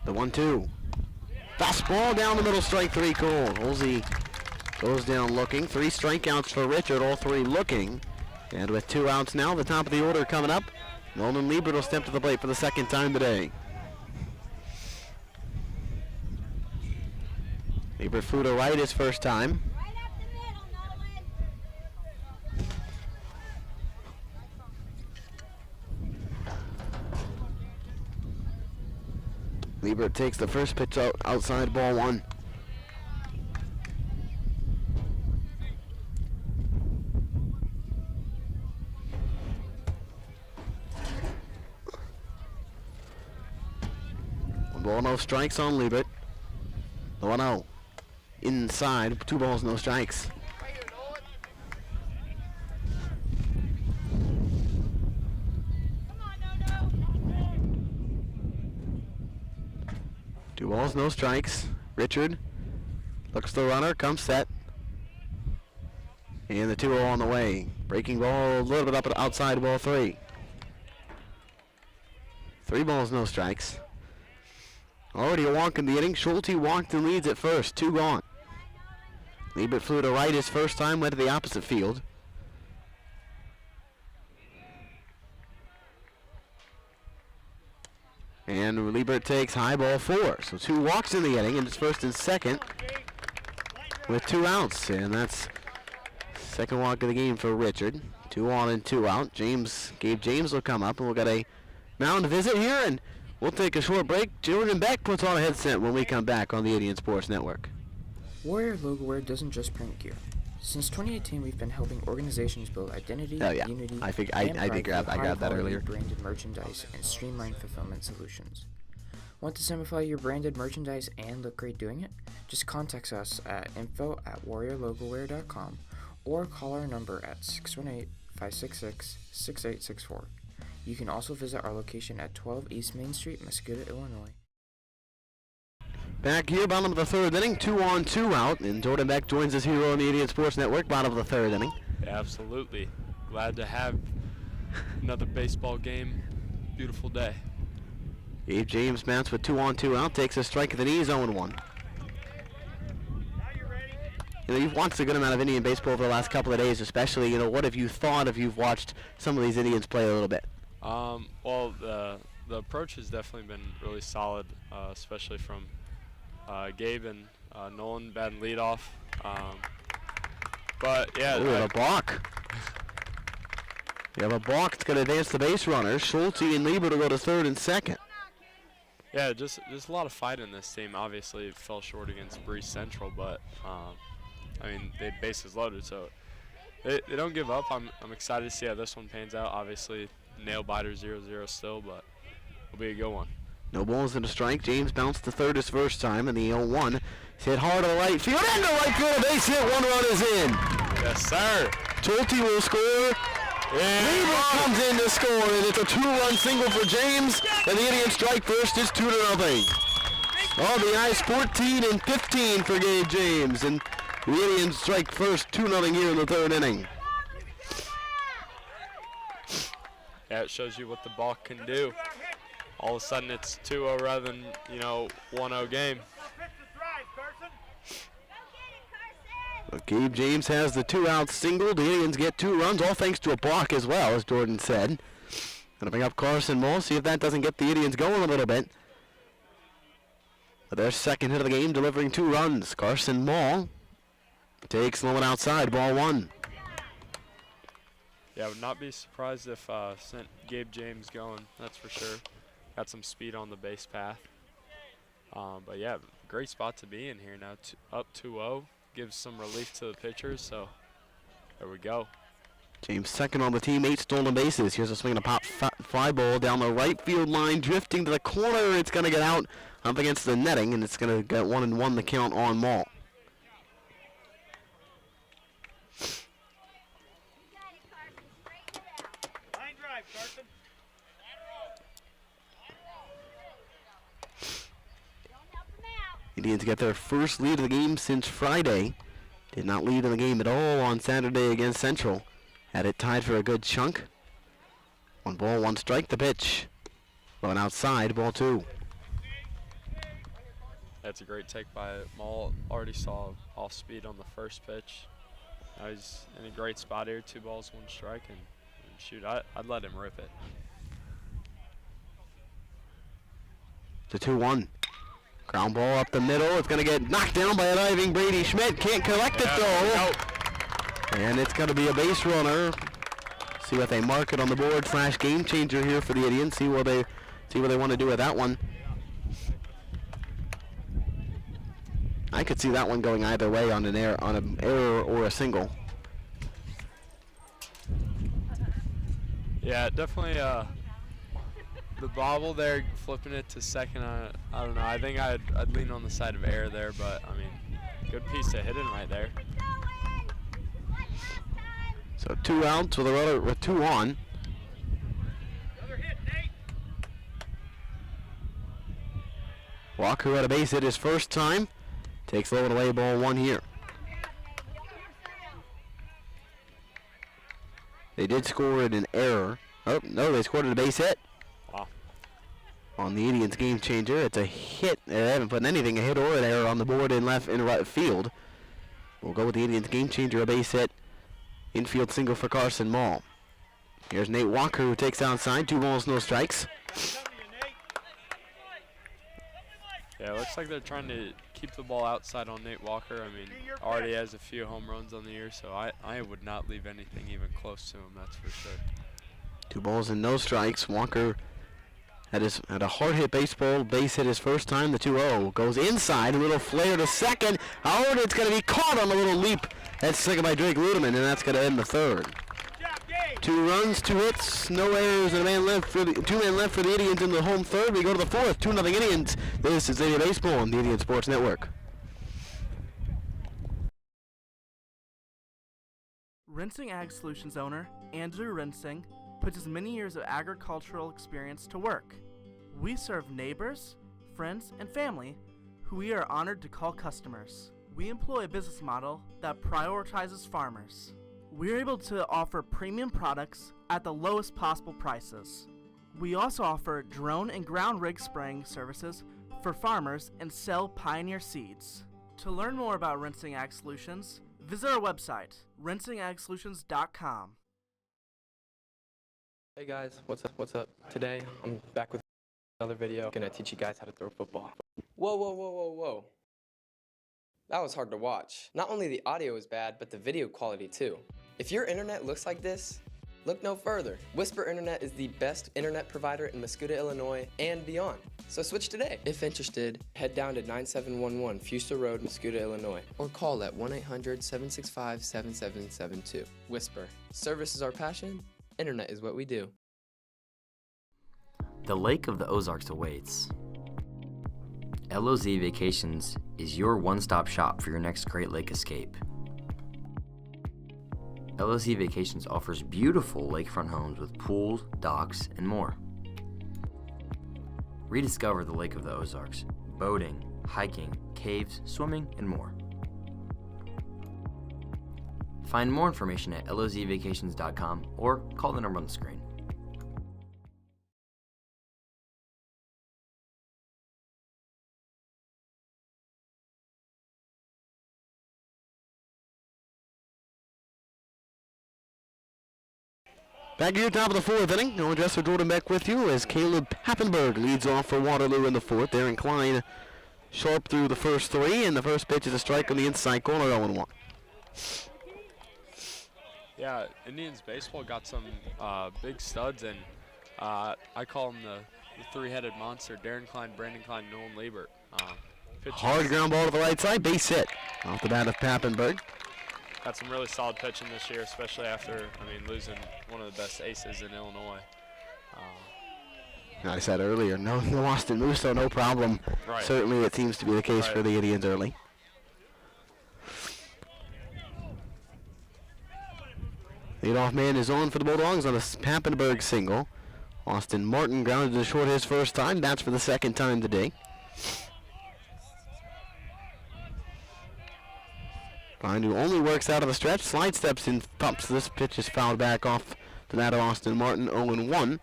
The 1-2. Fastball down the middle, strike 3 called. Holsey Goes down looking. 3 strikeouts for Richard, all 3 looking. And with 2 outs now, the top of the order coming up. Nolan Liebert will step to the plate for the 2nd time today. Liebert flew to right his first time. Liebert takes the first pitch out, outside, ball 1. One ball, no strikes on Liebert. The 1-0. Inside, 2 balls, no strikes. Two balls, no strikes. Richard looks the runner, comes set. And the 2-0 on the way. Breaking ball a little bit up outside, ball 3. 3 balls, no strikes. Already a walk in the inning. Schulte walked and leads at first. 2 gone. Liebert flew to right his first time, went to the opposite field. And Liebert takes high, ball 4. So 2 walks in the inning, and it's first and second with 2 outs. And that's second walk of the game for Richard. 2 on and 2 out. Gabe James will come up, and we'll get a mound visit here, and we'll take a short break. Jordan Beck puts on a headset when we come back on the Indian Sports Network. Warrior Logo Wear doesn't just print gear. Since 2018, we've been helping organizations build identity, unity, I and grabbed that earlier. Branded merchandise and streamlined fulfillment solutions. Want to simplify your branded merchandise and look great doing it? Just contact us at info@warriorlogowear.com or call our number at 618-566-6864. You can also visit our location at 12 East Main Street, Mascoutah, Illinois. Back here, bottom of the 3rd inning, 2 on, 2 out, and Jordan Beck joins us here on the Indian Sports Network, bottom of the 3rd inning. Absolutely. Glad to have another baseball game. Beautiful day. Gabe James mounts with 2 on, 2 out, takes a strike at the knee, 0-1. You know, you've watched a good amount of Indian baseball over the last couple of days, especially, you know, what have you thought if you've watched some of these Indians play a little bit? Well, the approach has definitely been really solid, especially from Gabe and Nolan batting leadoff. But yeah, we have a balk. You have a balk that's going to advance the base runners. Schulte and Liebert will go to 3rd and 2nd. Yeah, just a lot of fight in this team. Obviously, it fell short against Breeze Central, but I mean, they had bases loaded, so they don't give up. I'm excited to see how this one pans out. Obviously, nail biter 0-0 still, but it'll be a good one. No balls and a strike. James bounced to 3rd his first time, and the 0-1 hit hard to the right field. Into right field, a base hit. 1 run is in. Yes, sir. Schulte will score. Liebert comes in to score, and it's a 2-run single for James, and the Indians strike first. It's 2-0. RBIs 14 and 15 for Gabe James, and the Indians strike first 2-0 here in the 3rd inning. Yeah, it shows you what the ball can do. All of a sudden it's 2-0 rather than, 1-0 game. But Gabe James has the 2-out single. The Indians get 2 runs, all thanks to a block as well, as Jordan said. Gonna bring up Carson Moll, see if that doesn't get the Indians going a little bit. But their second hit of the game, delivering 2 runs. Carson Moll takes low and outside, ball 1. Yeah, I would not be surprised if sent Gabe James going, that's for sure. Got some speed on the base path. But yeah, great spot to be in here now. Up 2-0, gives some relief to the pitchers, so there we go. James second on the team, 8 stolen bases. Here's a swing and a pop fly ball down the right field line, drifting to the corner. It's going to get out up against the netting, and it's going to get 1-1 the count on Moll. Indians get their first lead of the game since Friday. Did not lead in the game at all on Saturday against Central. Had it tied for a good chunk. 1 ball, 1 strike, the pitch. Going outside, ball 2. That's a great take by Maul. Already saw off speed on the first pitch. Now he's in a great spot here. 2 balls, 1 strike, and shoot, I'd let him rip it. The 2-1. Ground ball up the middle. It's going to get knocked down by a diving Brady Schmidt. Can't collect it though. And it's going to be a base runner. See what they mark it on the board. / game changer here for the Indians. See what they want to do with that one. I could see that one going either way on an error or a single. Yeah, definitely. The bobble there, flipping it to second. I don't know. I think I'd lean on the side of error there, but I mean, good piece of hitting right there. So 2 outs with a runner with 2 on. Walker had a base hit his first time. Takes low and away, ball 1 here. They did score it an error. Oh, no, they scored it a base hit. Wow. On the Indians game changer. It's a hit. They haven't put anything, a hit or an error on the board in right field. We'll go with the Indians game changer, a base hit. Infield single for Carson Mall. Here's Nate Walker who takes outside. 2 balls, no strikes. Yeah, it looks like they're trying to keep the ball outside on Nate Walker. I mean, already has a few home runs on the year, so I would not leave anything even close to him, that's for sure. 2 balls and no strikes. Walker had a hard hit baseball base hit his first time. The 2-0 goes inside, a little flare to second. Howard, it's going to be caught on a little leap. That's second by Drake Ludeman, and that's going to end the 3rd. 2 runs, 2 hits, no errors, and 2 man left for the Indians in the home 3rd. We go to the 4th, 2-0 Indians. This is Indian Baseball on the Indian Sports Network. Rinsing Ag Solutions owner Andrew Rinsing puts his many years of agricultural experience to work. We serve neighbors, friends, and family who we are honored to call customers. We employ a business model that prioritizes farmers. We're able to offer premium products at the lowest possible prices. We also offer drone and ground rig spraying services for farmers and sell Pioneer seeds. To learn more about Rinsing Ag Solutions, visit our website, rinsingagsolutions.com. Hey guys, what's up? Today, I'm back with another video. I'm gonna teach you guys how to throw football. Whoa. That was hard to watch. Not only the audio is bad, but the video quality too. If your internet looks like this, look no further. Whisper Internet is the best internet provider in Mascoutah, Illinois, and beyond. So switch today. If interested, head down to 9711 Fuster Road, Mascoutah, Illinois, or call at 1-800-765-7772. Whisper. Service is our passion. Internet is what we do. The Lake of the Ozarks awaits. LOZ Vacations is your one-stop shop for your next Great Lake escape. LOZ Vacations offers beautiful lakefront homes with pools, docks, and more. Rediscover the Lake of the Ozarks, boating, hiking, caves, swimming, and more. Find more information at lozvacations.com or call the number on the screen. Back here, top of the 4th inning. No dresser Jordan Beck with you as Caleb Pappenberg leads off for Waterloo in the 4th. Aaron Klein sharp through the first 3, and the first pitch is a strike on the inside corner, 0-1. Yeah, Indians baseball got some big studs, and I call them the three-headed monster: Darren Klein, Brandon Klein, Nolan Liebert. Hard ground ball to the right side, base hit off the bat of Pappenberg. Had some really solid pitching this year, especially after, losing one of the best aces in Illinois. I said earlier, no Austin Musso, no problem. Right. Certainly it seems to be the case for the Indians early. Leadoff man is on for the Bulldogs on a Pappenberg single. Austin Martin grounded to short his first time. That's for the 2nd time today. Klein, who only works out of the stretch, slide steps in, pumps. This pitch is fouled back off to that of Austin Martin, 0-1.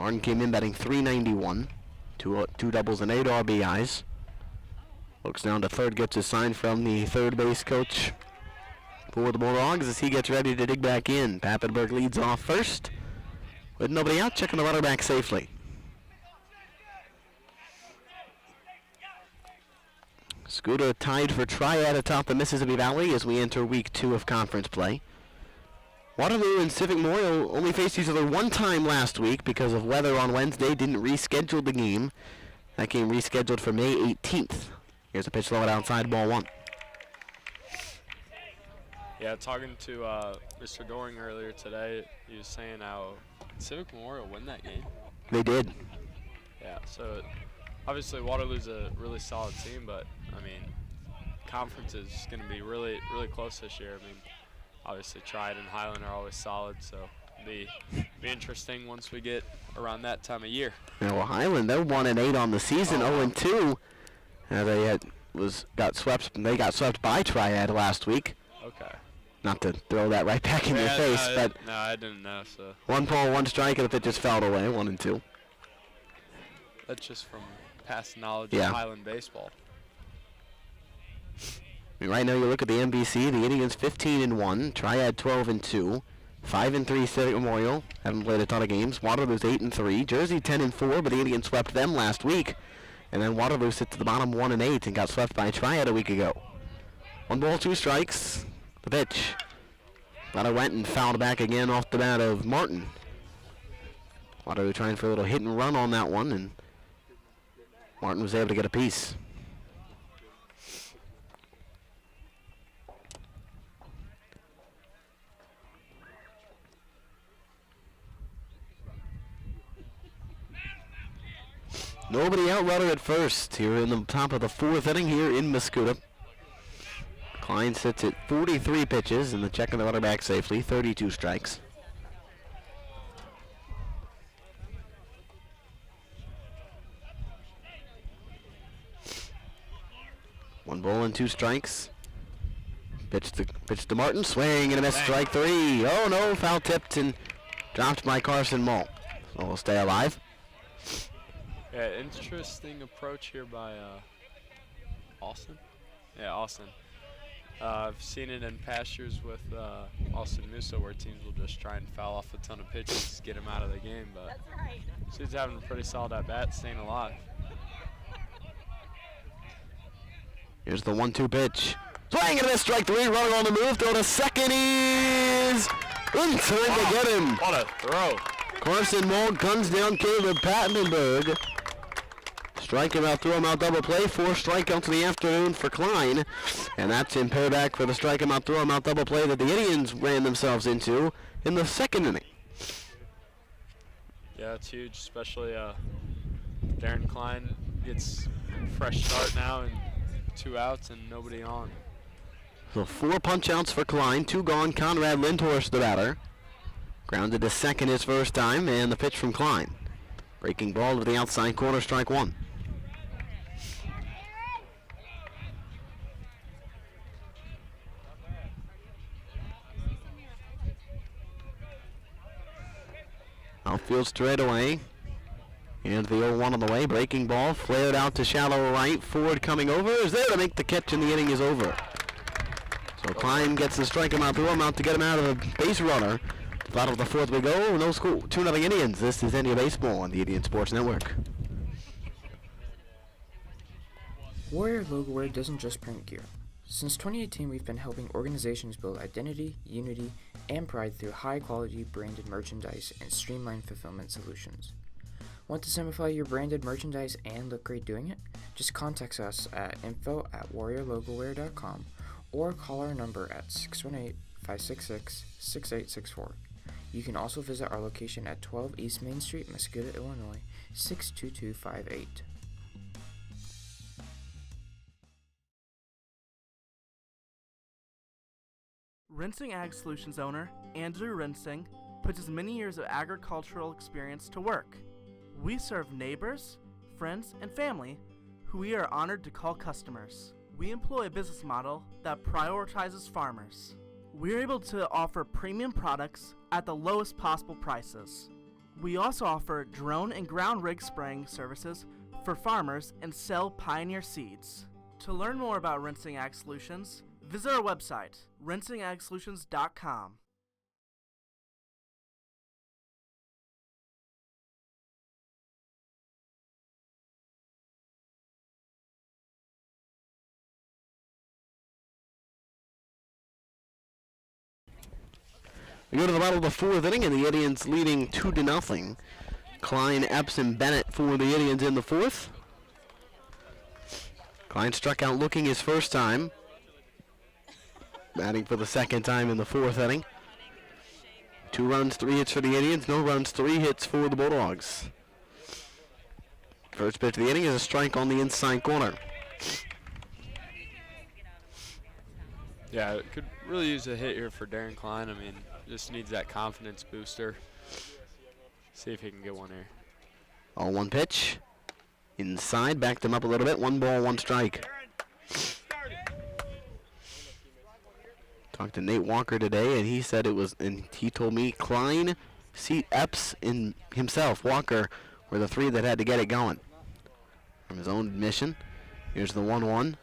Martin came in batting .391, two doubles and 8 RBIs. Looks down to third, gets a sign from the third base coach for the Bulldogs as he gets ready to dig back in. Papenburg leads off first with nobody out, checking the runner back safely. Mascoutah tied for Triad atop the Mississippi Valley as we enter week 2 of conference play. Waterloo and Civic Memorial only faced each other one time last week because of weather on Wednesday. Didn't reschedule the game. That game rescheduled for May 18th. Here's a pitch low outside, ball 1. Yeah, talking to Mr. Doring earlier today, he was saying how Civic Memorial win that game. They did. Yeah, so obviously Waterloo's a really solid team, but I mean, conference is going to be really, really close this year. I mean, obviously Triad and Highland are always solid, so it'll be interesting once we get around that time of year. Yeah, well, Highland, they're 1-8 on the season, 0-2. They got swept by Triad last week. Okay. Not to throw that right back in your face, but no, I didn't know. So 1 ball, 1 strike, and the pitch just fouled away, 1-2. That's just from past knowledge Yeah. of Highland baseball. I mean, right now, you look at the NBC. The Indians 15-1, Triad 12-2, 5-3 Civic Memorial. Haven't played a ton of games. Waterloo's 8-3, Jersey 10-4, but the Indians swept them last week. And then Waterloo sits at the bottom 1-8 and got swept by Triad a week ago. 1 ball, 2 strikes. The pitch. That went and fouled back again off the bat of Martin. Waterloo trying for a little hit and run on that one, and Martin was able to get a piece. Nobody out runner at first here in the top of the 4th inning here in Mascoutah. Klein sits at 43 pitches and the checking the runner back safely, 32 strikes. One ball and 2 strikes. Pitch to Martin, swing and a miss, strike 3. Oh no, foul tipped and dropped by Carson Mull. So we'll stay alive. Yeah, interesting approach here by Austin. Yeah, Austin. I've seen it in past years with Austin Musso where teams will just try and foul off a ton of pitches to get him out of the game, but he's having a pretty solid at-bat, staying alive. Here's the 1-2 pitch. Swing and a miss, strike 3, runner on the move, throw to second, is in time to get him. What a throw. Carson Mull guns down Caleb Pattenberg. Strike him out, throw him out, double play. 4 strikeouts in the afternoon for Klein. And that's in payback for the strike him out, throw him out, double play that the Indians ran themselves into in the 2nd inning. Yeah, it's huge, especially Darren Klein gets a fresh start now and 2 outs and nobody on. So 4 punch outs for Klein, 2 gone. Conrad Lindhorst, the batter. Grounded to second his first time, and the pitch from Klein. Breaking ball to the outside corner, strike 1. Outfield straight away. And the 0-1 on the way. Breaking ball, flared out to shallow right. Ford coming over, is there to make the catch, and the inning is over. So Klein gets the strike him out, throw him out to get him out of the base runner. Bottom of the 4th we go. No score. 2-0 Indians. This is Indian Baseball on the Indian Sports Network. Warrior Logo Wear doesn't just print gear. Since 2018, we've been helping organizations build identity, unity, and pride through high-quality branded merchandise and streamlined fulfillment solutions. Want to simplify your branded merchandise and look great doing it? Just contact us at info@warriorlogowear.com or call our number at 618-566-6864. You can also visit our location at 12 East Main Street, Mascoutah, Illinois, 62258. Rinsing Ag Solutions owner Andrew Rinsing puts his many years of agricultural experience to work. We serve neighbors, friends, and family who we are honored to call customers. We employ a business model that prioritizes farmers. We're able to offer premium products at the lowest possible prices. We also offer drone and ground rig spraying services for farmers and sell Pioneer seeds. To learn more about Rinsing Ag Solutions, visit our website, rinsingagsolutions.com. We go to the bottom of the fourth inning, and the Indians leading 2-0. Klein, Epps, and Bennett for the Indians in the fourth. Klein struck out looking his first time, batting for the second time in the fourth inning. 2 runs, 3 hits for the Indians. No runs, 3 hits for the Bulldogs. First pitch of the inning is a strike on the inside corner. Yeah, it could really use a hit here for Darren Klein. I mean, just needs that confidence booster. See if he can get one here. 0-1 pitch. Inside, backed him up a little bit. 1 ball, 1 strike. Talked to Nate Walker today, and he said it was, and he told me Klein, Epps, and himself, Walker, were the 3 that had to get it going. From his own admission, here's the 1-1.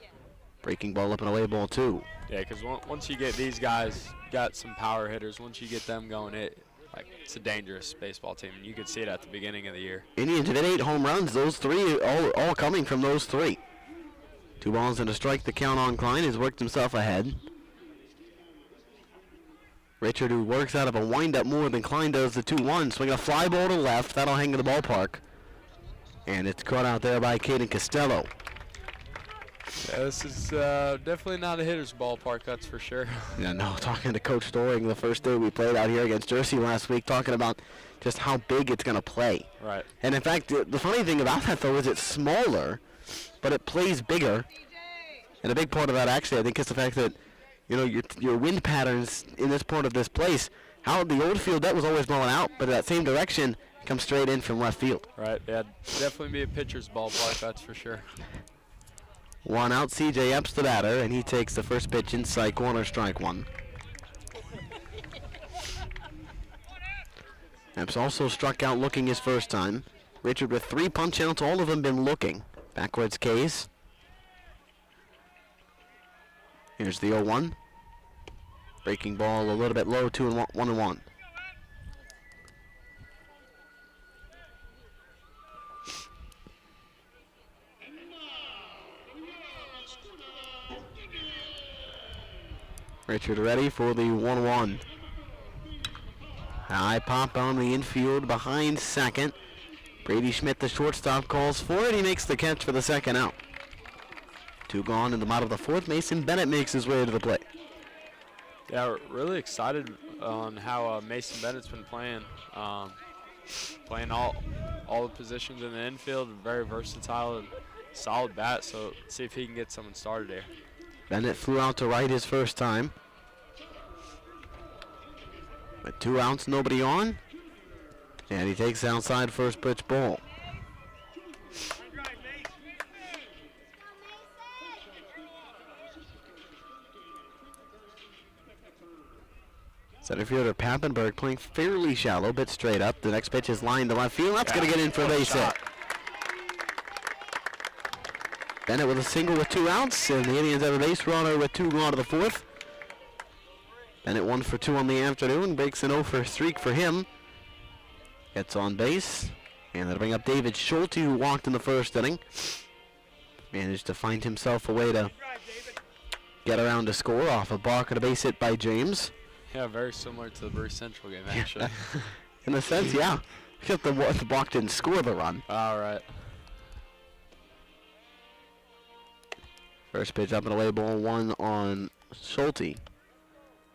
Breaking ball up and away, ball 2. Yeah, because once you get these guys, got some power hitters, once you get them going, it's a dangerous baseball team, and you could see it at the beginning of the year. Indians have hit 8 home runs, those 3 all coming from those 3. 2 balls and a strike, the count on Klein has worked himself ahead. Richard, who works out of a windup more than Klein does the 2-1, swing a fly ball to left, that'll hang in the ballpark. And it's caught out there by Caden Costello. Yeah, this is definitely not a hitter's ballpark, that's for sure. Yeah, no, talking to Coach Doring the first day we played out here against Jersey last week, talking about just how big it's going to play. Right. And in fact, the funny thing about that, though, is it's smaller, but it plays bigger. And a big part of that, actually, I think, is the fact that, you know, your wind patterns in this part of this place, how the old field, that was always blowing out, but that same direction comes straight in from left field. Right, yeah, definitely be a pitcher's ballpark, that's for sure. 1 out, C.J. Epps the batter, and he takes the first pitch inside corner, strike 1. Epps also struck out looking his first time. Richard with 3 punch outs, all of them been looking. Backwards Case. Here's the 0-1. Breaking ball a little bit low, 2-1. Richard ready for the 1-1. High pop on the infield behind second. Brady Schmidt, the shortstop, calls for it. He makes the catch for the second out. 2 gone in the bottom of the fourth. Mason Bennett makes his way to the plate. Yeah, we're really excited on how Mason Bennett's been playing. Playing all the positions in the infield, very versatile and solid bat, so let's see if he can get someone started here. Bennett flew out to right his first time. With 2 outs, nobody on. And he takes outside first pitch ball. Center fielder Pappenberg playing fairly shallow, but straight up. The next pitch is lined to left field. That's going to get in for a base hit. Bennett with a single with 2 outs, and the Indians have a base runner with 2 gone to the fourth. Bennett 1 for 2 on the afternoon, breaks an 0 for streak for him. Gets on base, and that'll bring up David Schulte, who walked in the first inning. Managed to find himself a way to get around to score off a balk and a base hit by James. Yeah, very similar to the Bruce Central game, actually. In a sense, yeah. Except the balk didn't score the run. All right. First pitch up and away, ball 1 on Schulte.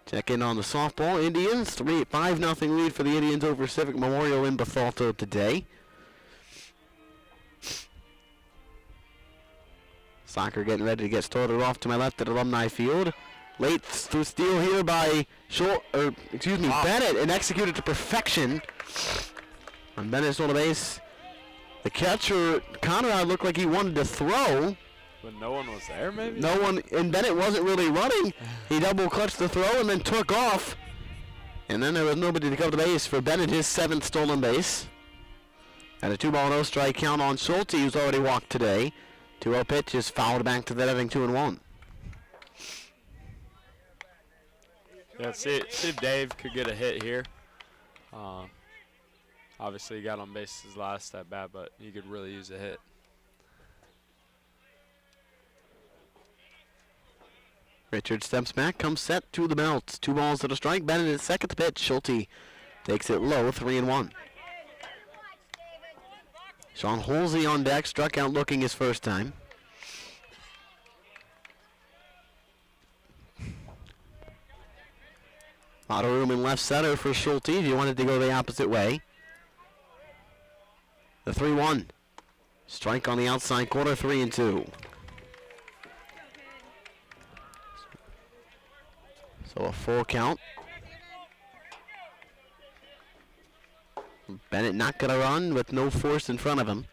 Check in on the softball. Indians, 5-0 lead for the Indians over Civic Memorial in Bethalto today. Soccer getting ready to get started off to my left at Alumni Field. Late steal here by Bennett, and executed to perfection. And Bennett's on the base. The catcher, Conrad, looked like he wanted to throw. But no one was there, maybe? No one, and Bennett wasn't really running. He double clutched the throw and then took off. And then there was nobody to come to base for Bennett, his 7th stolen base. And a 2-0 strike count on Schulte, who's already walked today. 2-0 pitch is fouled back to the netting, 2-1. Yeah, see if Dave could get a hit here. Obviously, he got on base his last at bat, but he could really use a hit. Richard steps back, comes set to the belt. 2 balls to the strike. Bennett at second pitch. Schulte takes it low, 3-1. Sean Holsey on deck, struck out looking his first time. A lot of room in left center for Schulte if you wanted to go the opposite way. The 3-1. Strike on the outside corner, 3-2. So a full count. Bennett not going to run with no force in front of him.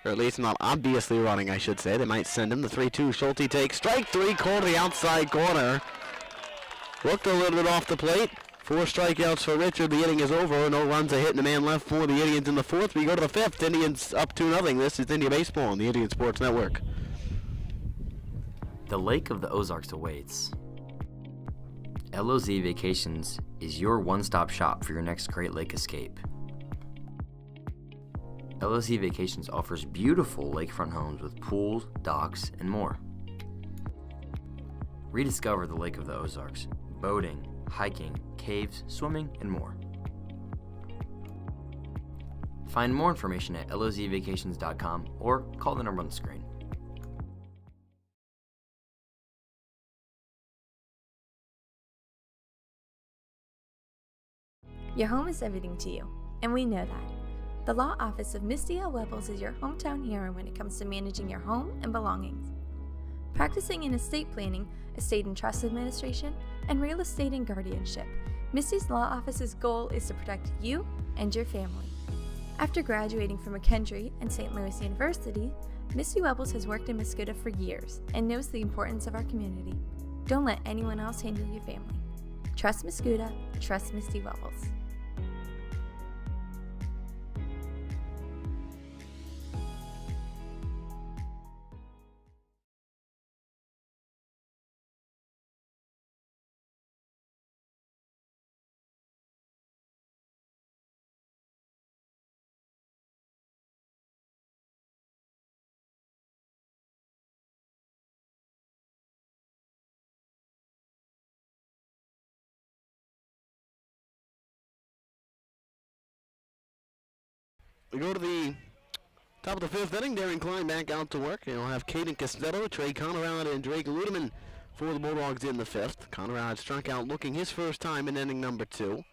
Or at least not obviously running, I should say. They might send him. The 3-2. Schulte takes strike 3, corner the outside corner. Looked a little bit off the plate. 4 strikeouts for Richard. The inning is over. No runs, a hit, and a man left for the Indians in the 4th. We go to the 5th. Indians up 2-0. This is India Baseball on the Indian Sports Network. The Lake of the Ozarks awaits. LOZ Vacations is your one-stop shop for your next Great Lake escape. LOZ Vacations offers beautiful lakefront homes with pools, docks, and more. Rediscover the Lake of the Ozarks, boating, hiking, caves, swimming, and more. Find more information at lozvacations.com or call the number on the screen. Your home is everything to you, and we know that. The Law Office of Misty L. Webbles is your hometown hero when it comes to managing your home and belongings. Practicing in estate planning, estate and trust administration, and real estate and guardianship, Misty's Law Office's goal is to protect you and your family. After graduating from McKendree and St. Louis University, Misty Webbles has worked in Mascoutah for years and knows the importance of our community. Don't let anyone else handle your family. Trust Mascoutah, trust Misty Webbles. We go to the top of the 5th inning. Darren Klein back out to work. You'll have Caden Costello, Trey Conrad, and Drake Ludeman for the Bulldogs in the 5th. Conrad struck out looking his first time in inning number 2.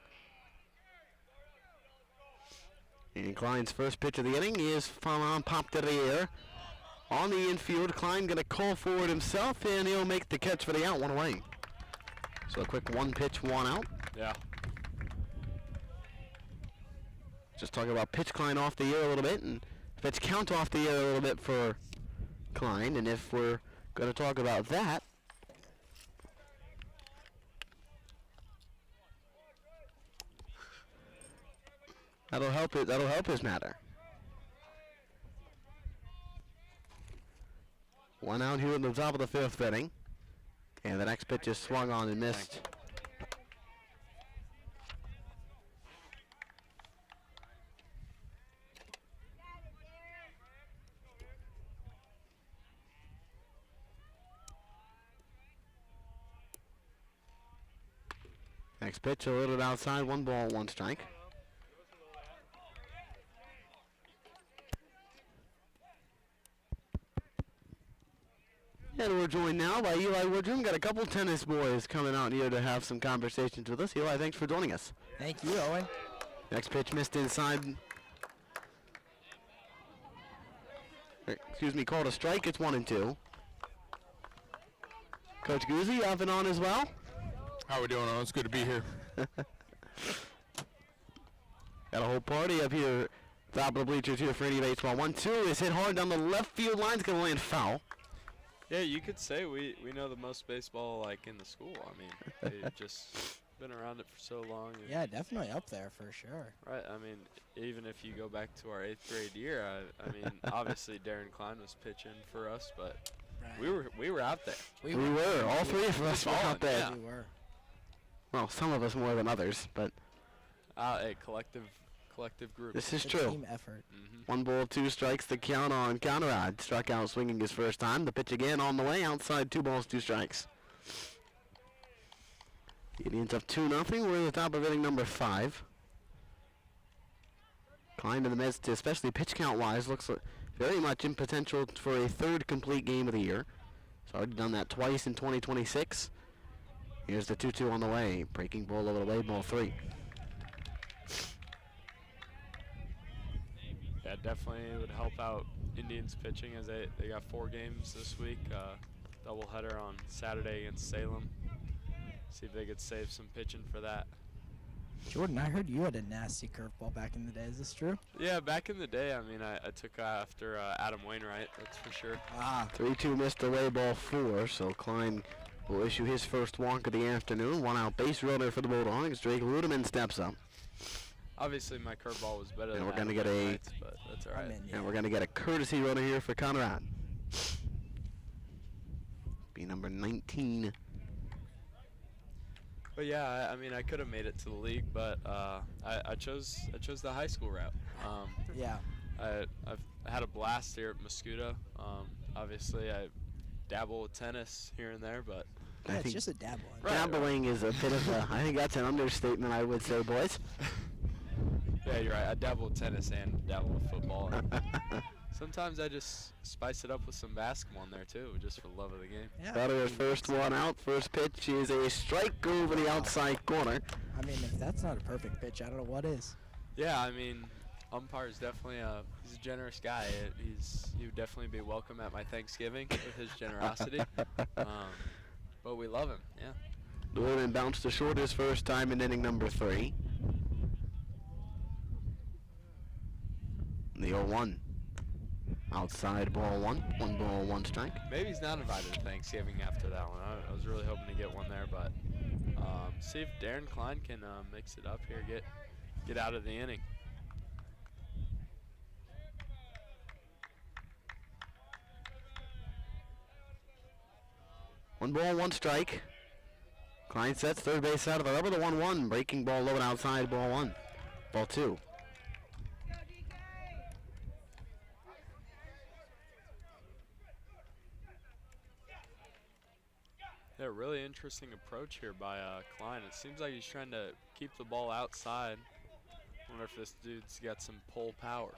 And Klein's first pitch of the inning is popped to the air. On the infield, Klein going to call forward himself, and he'll make the catch for the out, 1 away. So a quick 1 pitch, 1 out. Yeah. Just talking about pitch Klein off the air a little bit, and pitch count off the air a little bit for Klein. And if we're going to talk about that, that'll help his matter. 1 out here in the top of the 5th inning, and the next pitch is swung on and missed. Next pitch a little bit outside, 1 ball, 1 strike. And we're joined now by Eli Woodrum. Got a couple tennis boys coming out here to have some conversations with us. Eli, thanks for joining us. Thank you, Owen. Next pitch missed inside. Excuse me, called a strike. It's 1-2. Coach Guzzi off and on as well. How we doing, Owen? It's good to be here. Got a whole party up here, top of the bleachers here for India Baseball. 1-2 is hit hard down the left field line. It's going to land foul. Yeah, you could say we know the most baseball like in the school. I mean, been around it for so long. And Yeah, definitely up there for sure. right. I mean, even if you go back to our 8th grade year, I mean, obviously Darren Klein was pitching for us, but we were out there. We were. All three of us were out there. Yeah. We were. Well, some of us more than others, but A collective group. this is The true. team effort. 1 ball, 2 strikes. The count on Conrad. Struck out swinging his first time. The pitch again on the way. Outside, 2 balls, 2 strikes. The Indians up 2-0. We're at the top of inning number 5. Klein in the midst, especially pitch count-wise, looks very much in potential for a 3rd complete game of the year. He's already done that twice in 2026. Here's the 2-2 on the way. Breaking ball over the way, ball 3. Yeah, definitely would help out Indians pitching as they got 4 games this week. Doubleheader on Saturday against Salem. See if they could save some pitching for that. Jordan, I heard you had a nasty curveball back in the day. Is this true? Yeah, back in the day, I mean, I took after Adam Wainwright, that's for sure. 3-2 missed away, ball 4. So Klein will issue his first walk of the afternoon. 1 out base runner for the Bulldogs. Drake Ludeman steps up. Obviously, my curveball was better than And we're going to Adam get a Wainwright's, but that's all right. and we're going to get a courtesy runner here for Conrad. Be number 19. But yeah, I mean, I could have made it to the league, but I chose the high school route. Yeah. I've had a blast here at Mascoutah. Obviously, I dabble with tennis here and there, but Yeah, it's just a dabble. Dabbling is a bit of a, I think that's an understatement, I would say, boys. Yeah, you're right. I dabble with tennis and dabble with football. Sometimes I just spice it up with some basketball in there too, just for the love of the game. Yeah. Batter's first one out. First pitch is a strike over the outside corner. I mean, if that's not a perfect pitch, I don't know what is. Yeah, I mean, umpire is definitely he's a generous guy. He would definitely be welcome at my Thanksgiving with his generosity. But we love him. Yeah. Ludeman bounced to short his first time in inning number 3. The 0-1. Outside ball 1. 1 ball, 1 strike. Maybe he's not invited to Thanksgiving after that one. I was really hoping to get one there, but see if Darren Klein can mix it up here, get out of the inning. One ball, 1 strike. Klein sets third base out of the rubber. The 1-1. Breaking ball low and outside, ball 1. Ball 2. Yeah, really interesting approach here by Klein. It seems like he's trying to keep the ball outside. Wonder if this dude's got some pull power.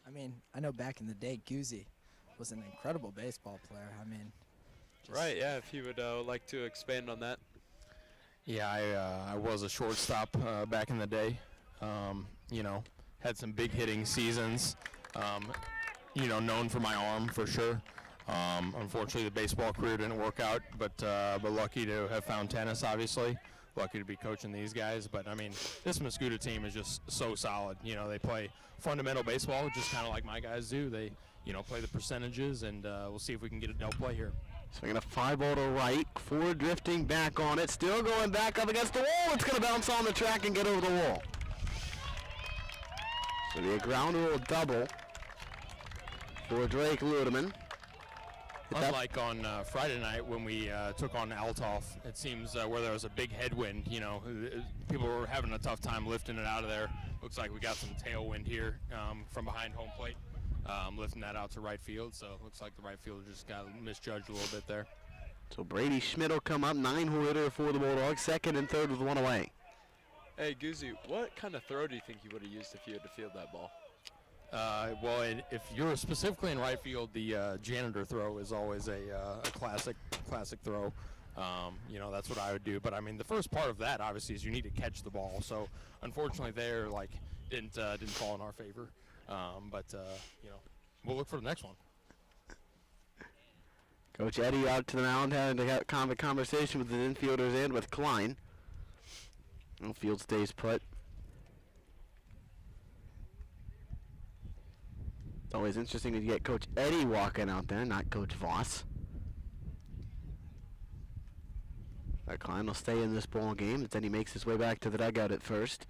I mean, I know back in the day, Guzzi was an incredible baseball player. I mean, Right, yeah, if you would like to expand on that. Yeah, I was a shortstop back in the day. You know, had some big hitting seasons. You know, known for my arm for sure. Unfortunately, the baseball career didn't work out, but lucky to have found tennis, obviously. Lucky to be coaching these guys. But, I mean, this Mascoutah team is just so solid. You know, they play fundamental baseball, just kind of like my guys do. They, you know, play the percentages, and we'll see if we can get a no play here. Swinging a 5-0 to right. 4 drifting back on it. Still going back up against the wall. It's going to bounce on the track and get over the wall. So the ground rule double for Drake Ludeman. Unlike on Friday night when we took on Althoff, it seems where there was a big headwind, you know, people were having a tough time lifting it out of there. Looks like we got some tailwind here from behind home plate, lifting that out to right field. So it looks like the right fielder just got misjudged a little bit there. So Brady Schmidt will come up, 9-hole hitter for the Bulldogs, second and third with 1 away. Hey, Guzzi, what kind of throw do you think you would have used if you had to field that ball? Well, if you're specifically in right field, the janitor throw is always a classic throw. You know, that's what I would do. But I mean, the first part of that obviously is you need to catch the ball. So unfortunately, there didn't fall in our favor. But you know, we'll look for the next one. Coach Eddie out to the mound, having to have a conversation with the infielders and with Klein. Field stays put. always interesting to get Coach Eddie walking out there, not Coach Voss. Klein will stay in this ball game, but then he makes his way back to the dugout at first.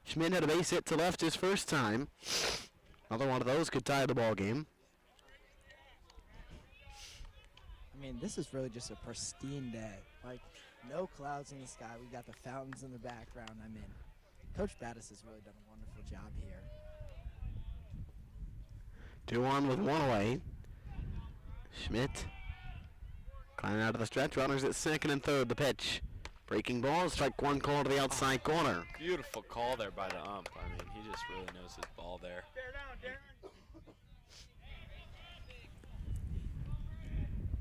Schmidt had a base hit to left his first time. Another one of those could tie the ball game. I mean, this is really just a pristine day. Like, no clouds in the sky. We got the fountains in the background. I mean, Coach Battis has really done a wonderful job here. 2-1 with one away. Schmidt climbing out of the stretch. Runners at second and third. The pitch. Breaking ball. Strike one call to the outside corner. Beautiful call there by the ump. I mean, he just really knows his ball there.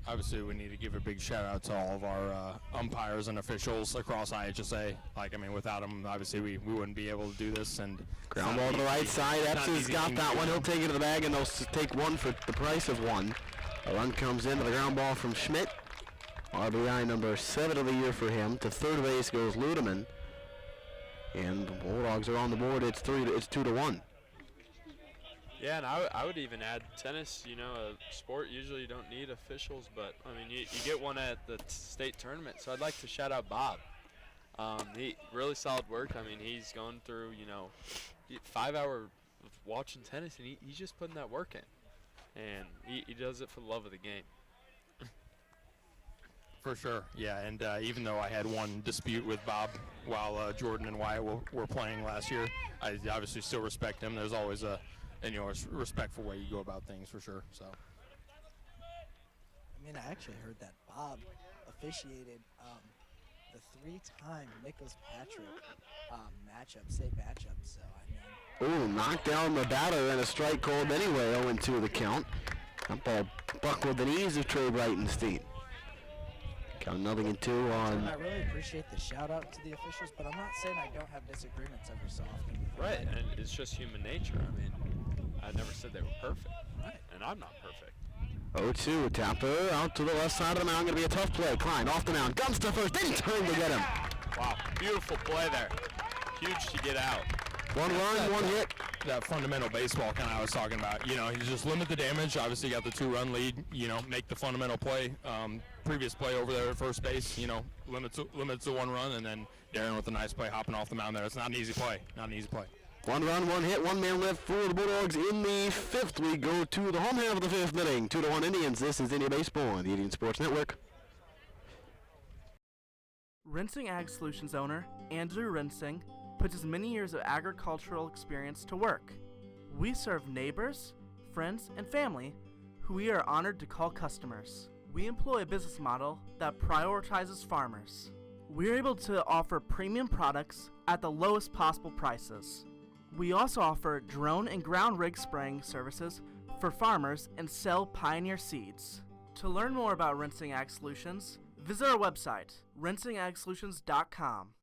Obviously, we need to give a big shout out to all of our umpires and officials across IHSA. Like, I mean, without them, obviously, we wouldn't be able to do this. And ground ball to the right side. Epps has got that one. He'll take it to the bag, and they'll take one for the price of one. A run comes into the ground ball from Schmidt. RBI number 7 of the year for him. To third base goes Ludeman. And the Bulldogs are on the board. It's 2-1. Yeah, and I would even add tennis. You know, a sport usually you don't need officials, but I mean you get one at the state tournament. So I'd like to shout out Bob. He really solid work. I mean he's going through 5 hours of watching tennis, and he's just putting that work in, and he does it for the love of the game. For sure, yeah, and even though I had one dispute with Bob while Jordan and Wyatt were playing last year, I obviously still respect him. There's always a respectful way you go about things, for sure. So, I mean, I actually heard that Bob officiated the 3-time Nicholas Patrick state matchup. So, I mean. Ooh, knocked down the batter and a strike called anyway. 0-2 the count. That ball buckled the knees of Trey Breitenstein. Count 0-2 on. I really appreciate the shout out to the officials, but I'm not saying I don't have disagreements every so often. Right, and it's just human nature. I mean, I never said they were perfect, and I'm not perfect. 0-2, tapper out to the left side of the mound. Going to be a tough play. Klein off the mound, guns to first, didn't turn to get him. Wow, beautiful play there. Huge to get out. One run, one hit. That fundamental baseball kind of I was talking about. You just limit the damage. Obviously, you got the 2-run lead. Make the fundamental play. Previous play over there at first base. Limit to 1 run, and then Darren with a nice play hopping off the mound there. It's not an easy play. Not an easy play. 1 run, 1 hit, 1 man left for the Bulldogs in the 5th. We go to the home half of the 5th inning. 2-1 Indians. This is Indian Baseball on the Indian Sports Network. Rinsing Ag Solutions owner Andrew Rinsing puts his many years of agricultural experience to work. We serve neighbors, friends, and family who we are honored to call customers. We employ a business model that prioritizes farmers. We're able to offer premium products at the lowest possible prices. We also offer drone and ground rig spraying services for farmers and sell Pioneer seeds. To learn more about Rinsing Ag Solutions, visit our website, rinsingagsolutions.com.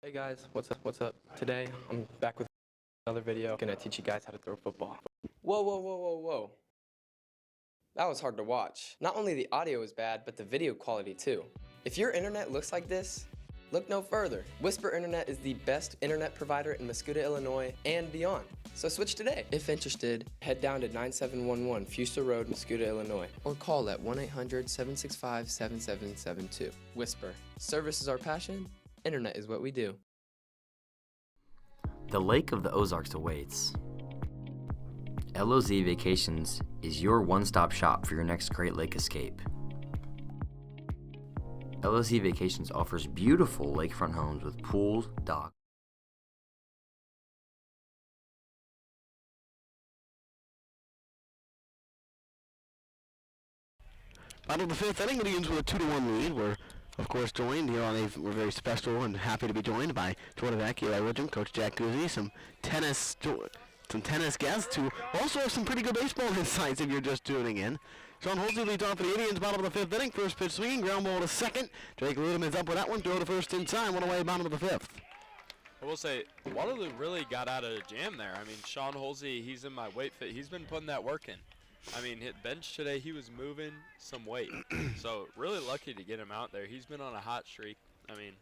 Hey guys, what's up? Today, I'm back with another video. Gonna teach you guys how to throw football. Whoa. That was hard to watch. Not only the audio is bad, but the video quality too. If your internet looks like this, look no further. Whisper Internet is the best internet provider in Mascoutah, Illinois, and beyond. So switch today. If interested, head down to 9711 Fuster Road, Mascoutah, Illinois, or call at 1-800-765-7772. Whisper. Service is our passion. Internet is what we do. The Lake of the Ozarks awaits. LOZ Vacations is your one-stop shop for your next Great Lake escape. LOZ Vacations offers beautiful lakefront homes with pools, docks, Bottom of the 5th inning, Indians with a 2-1 lead. We're, of course, joined here we're very special and happy to be joined by Jordan Eck, Eli Widgeon, Coach Jack Guzzi, some tennis guests who also have some pretty good baseball insights if you're just tuning in. Sean Holsey leads off for the Indians, bottom of the 5th inning. First pitch swinging, ground ball to second. Drake Ludeman's up with that one, throw to first in time, 1 away, bottom of the 5th. I will say, Waterloo really got out of the jam there. I mean, Sean Holsey, he's in my weight fit. He's been putting that work in. I mean, hit bench today, he was moving some weight. So really lucky to get him out there. He's been on a hot streak. I mean,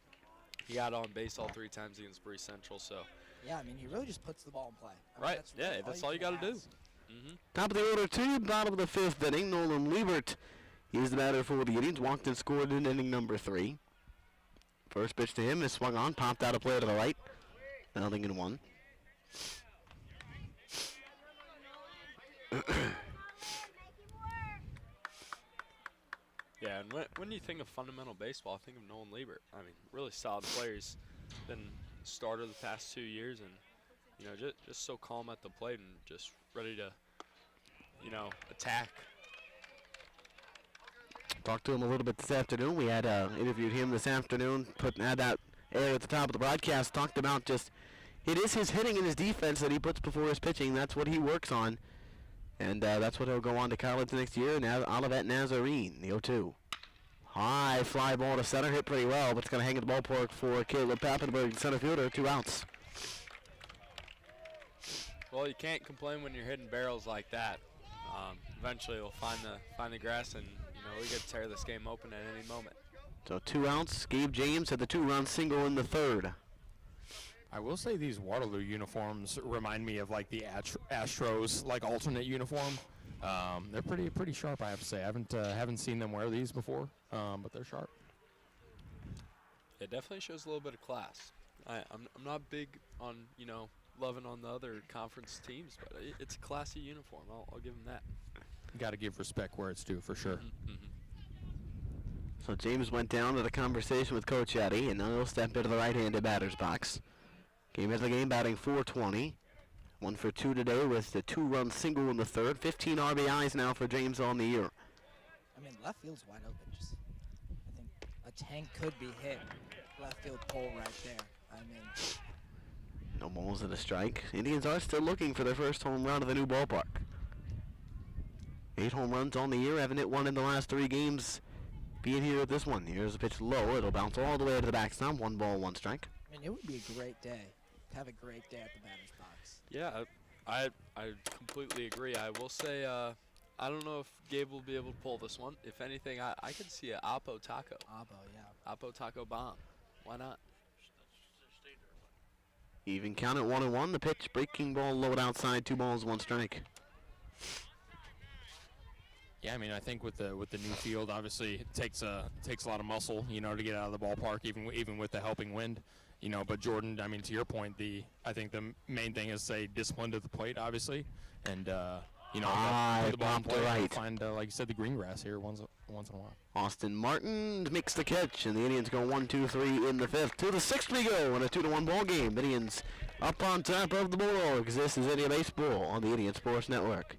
he got on base all 3 times against Bree Central. So Yeah, I mean, he really just puts the ball in play. I mean, Right. that's Yeah, really that's all you got to do. Mm-hmm. Top of the order, 2, bottom of the 5th inning. Nolan Liebert, he's the batter for the Indians. Walked and scored in inning number 3. First pitch to him is swung on, popped out of play to the right. 0-1. Yeah, and when you think of fundamental baseball, I think of Nolan Liebert. I mean, really solid player. He's been starter the past 2 years, and you know, just so calm at the plate and just ready to, you know, attack. Talked to him a little bit this afternoon. We had interviewed him this afternoon, had that air at the top of the broadcast, talked about just, it is his hitting and his defense that he puts before his pitching. That's what he works on. And that's what he'll go on to college next year. Now Olivet Nazarene, the 0-2. High fly ball to center, hit pretty well, but it's going to hang at the ballpark for Caleb Pappenberg, center fielder, 2 outs. Well, you can't complain when you're hitting barrels like that. Eventually, we'll find the grass, and you know we could tear this game open at any moment. So 2 outs. Gabe James had the 2-run single in the 3rd. I will say these Waterloo uniforms remind me of like the Astros like alternate uniform. They're pretty sharp, I have to say. I haven't seen them wear these before, but they're sharp. It definitely shows a little bit of class. I'm not big on, you know, loving on the other conference teams, but it's a classy uniform. I'll give them that. Got to give respect where it's due, for sure. Mm-hmm. So James went down to the conversation with Coach Eddie, and now he'll step into the right-handed batter's box. Came into the game batting .420. 1 for 2 today with the 2-run single in the 3rd. 15 RBIs now for James on the year. I mean, left field's wide open. Just, I think a tank could be hit. Left field pole right there. I mean, no balls and a strike. Indians are still looking for their first home run of the new ballpark. 8 home runs on the year. Haven't hit one in the last 3 games. Being here at this one. Here's a pitch low. It'll bounce all the way to the backstop. 1 ball, 1 strike. I mean, it would be a great day to have a great day at the batter's box. Yeah, I completely agree. I will say I don't know if Gabe will be able to pull this one. If anything, I could see a Oppo Taco. Oppo, yeah. Oppo Taco bomb. Why not? Even count at 1-1. The pitch, breaking ball, low outside. 2 balls, 1 strike. Yeah, I mean, I think with the new field, obviously it takes a lot of muscle, you know, to get out of the ballpark, even with the helping wind, you know. But Jordan, I mean, to your point, I think the main thing is say discipline to the plate, obviously, and you know, put the ball in play, right. Find like you said, the green grass here once in a while. Austin Martin makes the catch, and the Indians go 1-2-3 in the 5th. To the 6th we go in a 2-1 ball game. Indians up on top of the Bulldogs. This is Indian Baseball on the Indian Sports Network.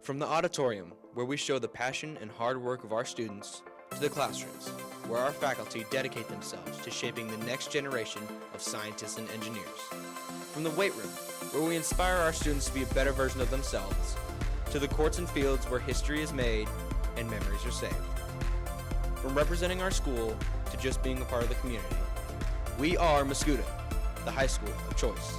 From the auditorium, where we show the passion and hard work of our students, to the classrooms, where our faculty dedicate themselves to shaping the next generation of scientists and engineers. From the weight room, where we inspire our students to be a better version of themselves, to the courts and fields where history is made and memories are saved. From representing our school to just being a part of the community, we are Mascoutah, the high school of choice.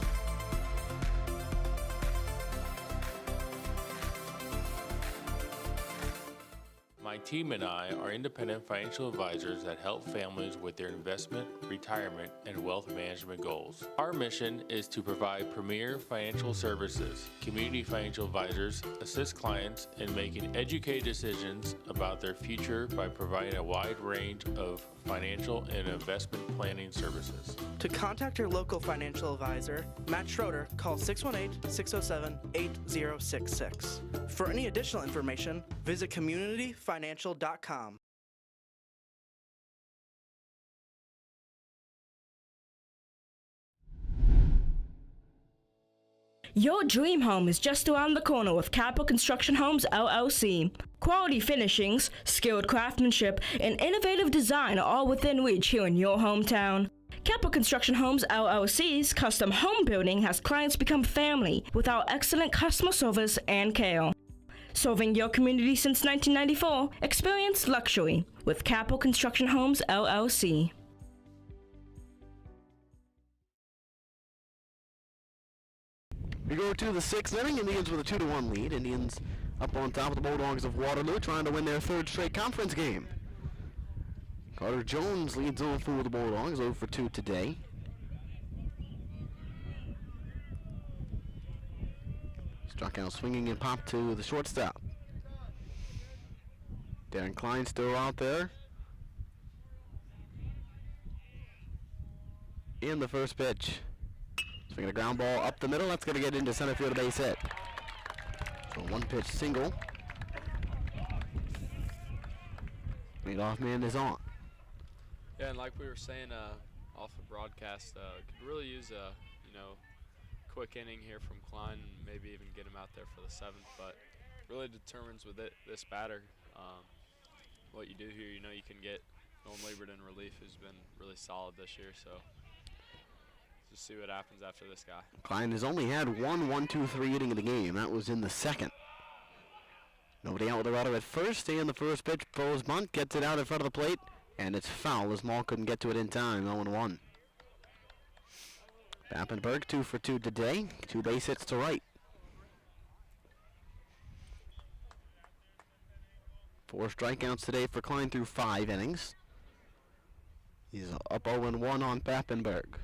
My team and I are independent financial advisors that help families with their investment, retirement, and wealth management goals. Our mission is to provide premier financial services. Community financial advisors assist clients in making educated decisions about their future by providing a wide range of financial and investment planning services. To contact your local financial advisor, Matt Schroeder, call 618-607-8066. For any additional information, visit communityfinancial.com. Your dream home is just around the corner with Capital Construction Homes, LLC. Quality finishings, skilled craftsmanship, and innovative design are all within reach here in your hometown. Capital Construction Homes, LLC's custom home building has clients become family with our excellent customer service and care. Serving your community since 1994, experience luxury with Capital Construction Homes, LLC. We go to the 6th inning. Indians with a 2-1 lead. Indians up on top of the Bulldogs of Waterloo, trying to win their 3rd straight conference game. Carter Jones leads on for the Bulldogs, 0 for 2 today. Struck out swinging and popped to the shortstop. Darren Klein still out there. In the first pitch. Swinging a ground ball up the middle. That's going to get into center field, a base hit. So one pitch single. Leadoff man is on. Yeah, and like we were saying off the broadcast, could really use a quick inning here from Klein, and maybe even get him out there for the 7th. But really determines with this batter what you do here. You can get Nolan Liebert in relief, who's been really solid this year. So just see what happens after this guy. Klein has only had one 1-2-3 inning of the game. That was in the 2nd. Nobody out with the runner at first, and the first pitch, Bo's bunt, gets it out in front of the plate, and it's foul as Maul couldn't get to it in time, 0-1. Pappenberg 2 for 2 today, 2 base hits to right. 4 strikeouts today for Klein through 5 innings. He's up 0-1 on Pappenberg.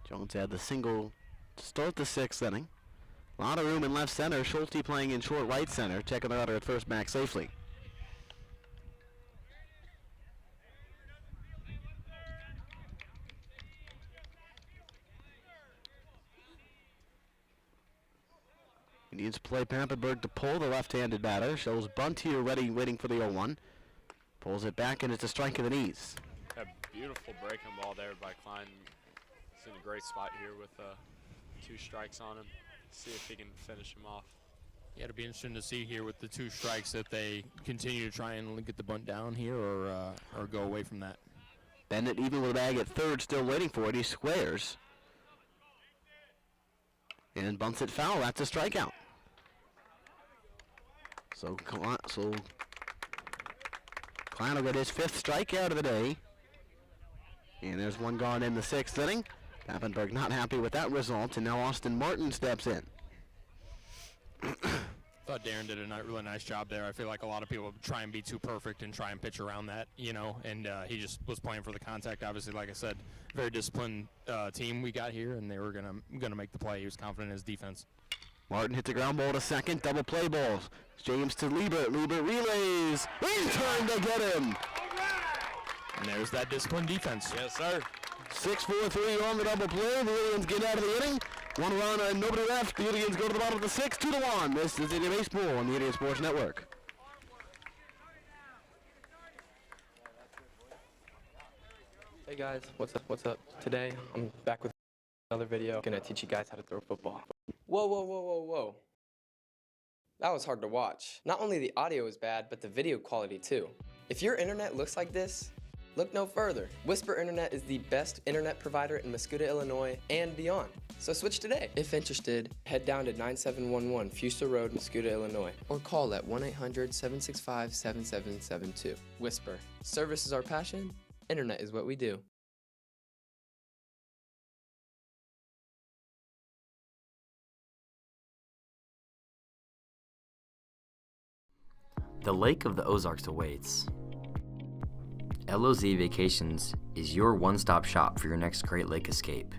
Jones had the single to start the 6th inning. A lot of room in left center. Schulte playing in short right center. Checking the runner at first back safely. Indians play Pappenberg to pull the left-handed batter. Shows bunt here ready, waiting for the 0-1. Pulls it back, and it's a strike in the knees. A beautiful breaking ball there by Klein. He's in a great spot here with 2 strikes on him. See if he can finish him off. Yeah, it'll be interesting to see here with the 2 strikes if they continue to try and get the bunt down here or go away from that. Bennett even with a bag at third, still waiting for it. He squares. And bunts it foul. That's a strikeout. So Klein will get his 5th strikeout of the day. And there's one gone in the 6th inning. Pappenberg not happy with that result, and now Austin Martin steps in. Thought Darren did a really nice job there. I feel like a lot of people try and be too perfect and try and pitch around that, and he just was playing for the contact. Obviously, like I said, very disciplined team we got here, and they were gonna make the play. He was confident in his defense. Martin hits the ground ball to second, double play balls. James to Liebert. Liebert relays. In turn to get him. And there's that disciplined defense. Yes, sir. 6-4-3 on the double play. The Indians get out of the inning. 1 run and nobody left. The Indians go to the bottom of the 6th, 2-1. This is Indian Baseball on the Indian Sports Network. Hey guys, what's up? Today I'm back with another video. Gonna teach you guys how to throw football. Whoa. That was hard to watch. Not only the audio is bad, but the video quality too. If your internet looks like this, look no further. Whisper Internet is the best internet provider in Mascoutah, Illinois, and beyond. So switch today. If interested, head down to 9711 Fuster Road, Mascoutah, Illinois, or call at 1-800-765-7772. Whisper. Service is our passion. Internet is what we do. The Lake of the Ozarks awaits. LOZ Vacations is your one-stop shop for your next Great Lake escape.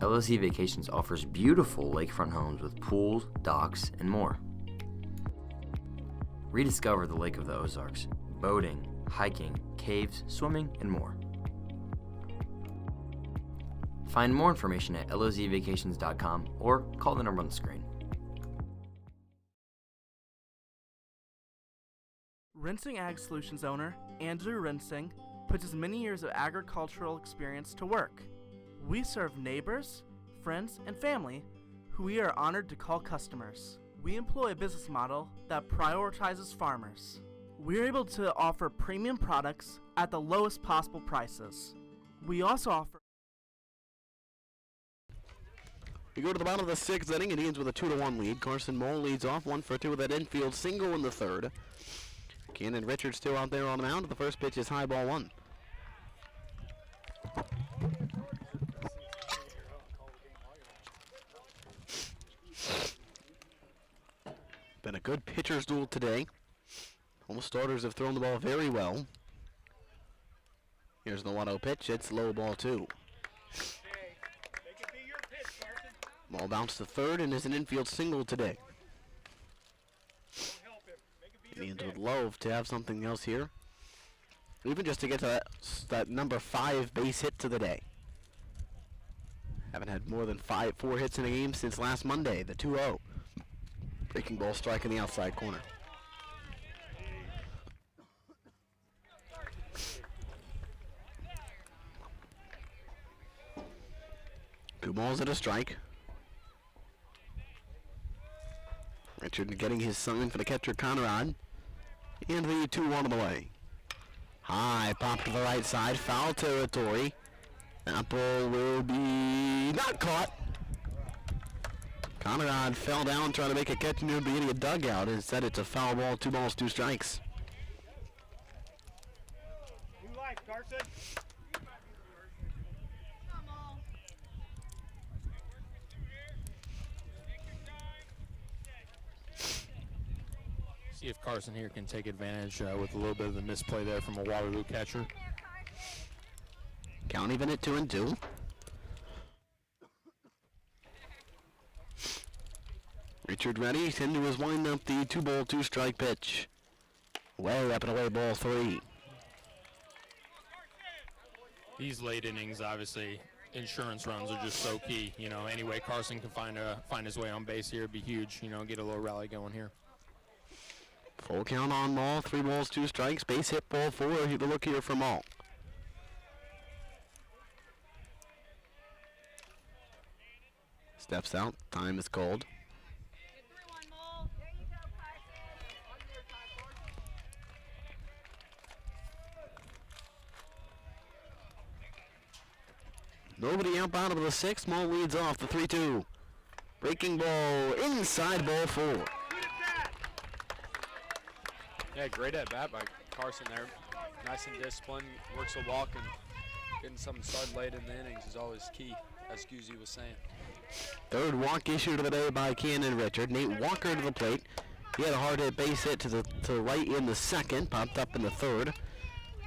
LOZ Vacations offers beautiful lakefront homes with pools, docks, and more. Rediscover the Lake of the Ozarks, boating, hiking, caves, swimming, and more. Find more information at lozvacations.com or call the number on the screen. Rinsing Ag Solutions owner Andrew Rinsing puts his many years of agricultural experience to work. We serve neighbors, friends, and family who we are honored to call customers. We employ a business model that prioritizes farmers. We are able to offer premium products at the lowest possible prices. We also offer... We go to the bottom of the 6th inning. Indians with a 2-1 lead. Carson Mole leads off 1 for 2 with that infield single in the 3rd. Cannon Richards still out there on the mound. The first pitch is high ball 1. Been a good pitcher's duel today. Both starters have thrown the ball very well. Here's the 1-0 pitch. It's low ball 2. Ball bounced to third and is an infield single today. Indians would love to have something else here. Even just to get to that number 5 base hit to the day. Haven't had more than 4 hits in a game since last Monday, the 2-0. Breaking ball strike in the outside corner. Two balls and a strike. Richard getting his sign for the catcher, Conrad. And the 2-1 on the way. High pop to the right side, foul territory. That ball will be not caught. Conrad fell down trying to make a catch near the Idiot dugout. Instead, it's a foul ball, 2 balls, 2 strikes. New life, Carson. See if Carson here can take advantage with a little bit of the misplay there from a Waterloo catcher. Count even at 2-2. Richard ready, into his windup, the 2 ball, 2 strike pitch. Way up and away, ball 3. These late innings, obviously, insurance runs are just so key. You know, any way Carson can find his way on base here would be huge. You know, get a little rally going here. Full count on Maul, 3 balls, 2 strikes, base hit, ball 4. The look here for Maul. Steps out, time is called. Nobody out bottom of the 6th. Maul leads off the 3-2. Breaking ball, inside ball 4. Yeah, great at bat by Carson there. Nice and disciplined, works a walk, and getting something started late in the innings is always key, as Guzzi was saying. Third walk issued of the day by Cannon Richard. Nate Walker to the plate. He had a hard hit base hit to the right in the 2nd, popped up in the 3rd.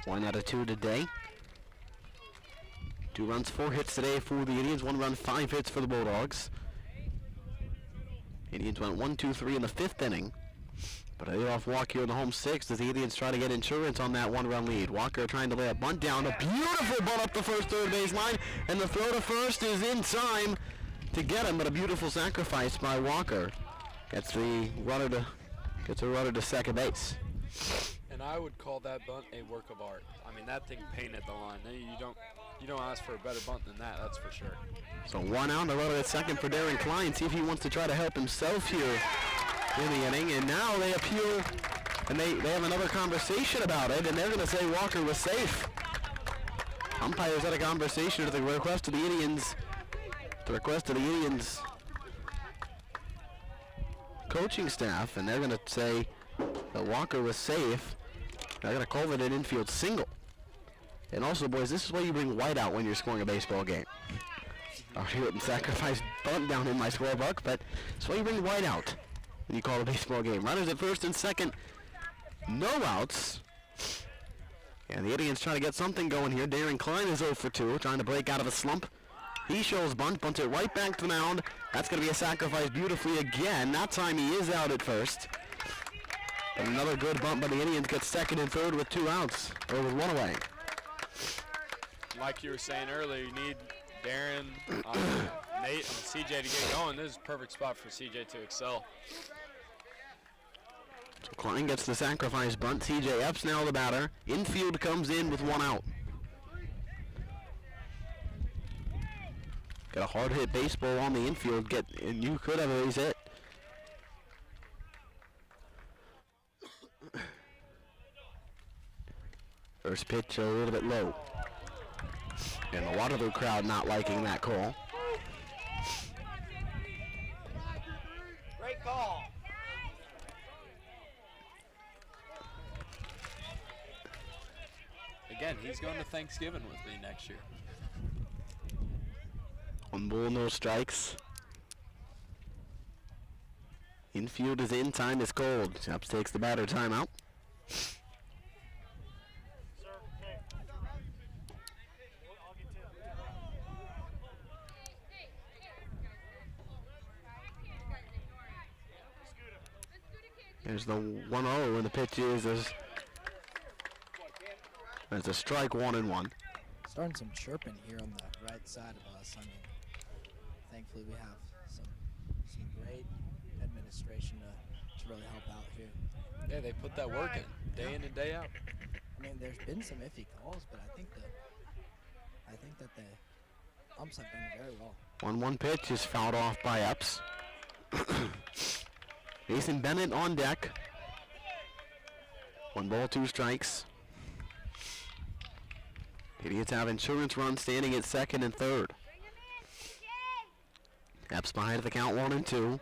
1 out of 2 today. 2 runs, 4 hits today for the Indians. 1 run, 5 hits for the Bulldogs. Indians went 1-2-3 in the 5th inning. But a leadoff walk here in the home 6th as the Indians try to get insurance on that 1-run lead. Walker trying to lay a bunt down. A beautiful bunt up the first third base line. And the throw to first is in time to get him, but a beautiful sacrifice by Walker. Gets a runner to second base. And I would call that bunt a work of art. I mean, that thing painted the line. You don't ask for a better bunt than that, that's for sure. So 1 out, and a runner at second for Darren Klein. See if he wants to try to help himself here in the inning. And now they appeal, and they have another conversation about it, and they're going to say Walker was safe. Umpires had a conversation at the request of the Indians. The request of the Indians coaching staff, and they're going to say that Walker was safe. They're going to call it an infield single. And also, boys, this is why you bring white out when you're scoring a baseball game. I'll hear it and sacrifice bunt down in my scorebook, but that's why you bring white out when you call a baseball game. Runners at first and second, no outs. And the Indians trying to get something going here. Darren Klein is 0 for 2, trying to break out of a slump. He shows bunt, bunts it right back to the mound. That's going to be a sacrifice beautifully again. That time he is out at first. But another good bunt by the Indians, gets second and third with 2 outs, or with 1 away. Like you were saying earlier, you need Darren, Nate, and CJ to get going. This is a perfect spot for CJ to excel. So Klein gets the sacrifice bunt. CJ Epps now the batter. Infield comes in with 1 out. Got a hard hit baseball on the infield, and you could have a base hit. First pitch a little bit low. And the Waterloo crowd not liking that call. Great call. Again, he's going to Thanksgiving with me next year. 1 ball, no strikes. Infield is in, time is called. Epps takes the batter timeout. There's the 1-0, and the pitch is there's a strike, 1-1. Starting some chirping here on the right side of us. I mean, thankfully we have some great administration to really help out here. Yeah, they put that work in, day in and day out. I mean, there's been some iffy calls, but I think that the umps have been very well. 1-1 pitch is fouled off by Epps. Mason Bennett on deck. 1 ball, 2 strikes. Idiots have insurance run standing at second and third. Epps behind the count, 1-2.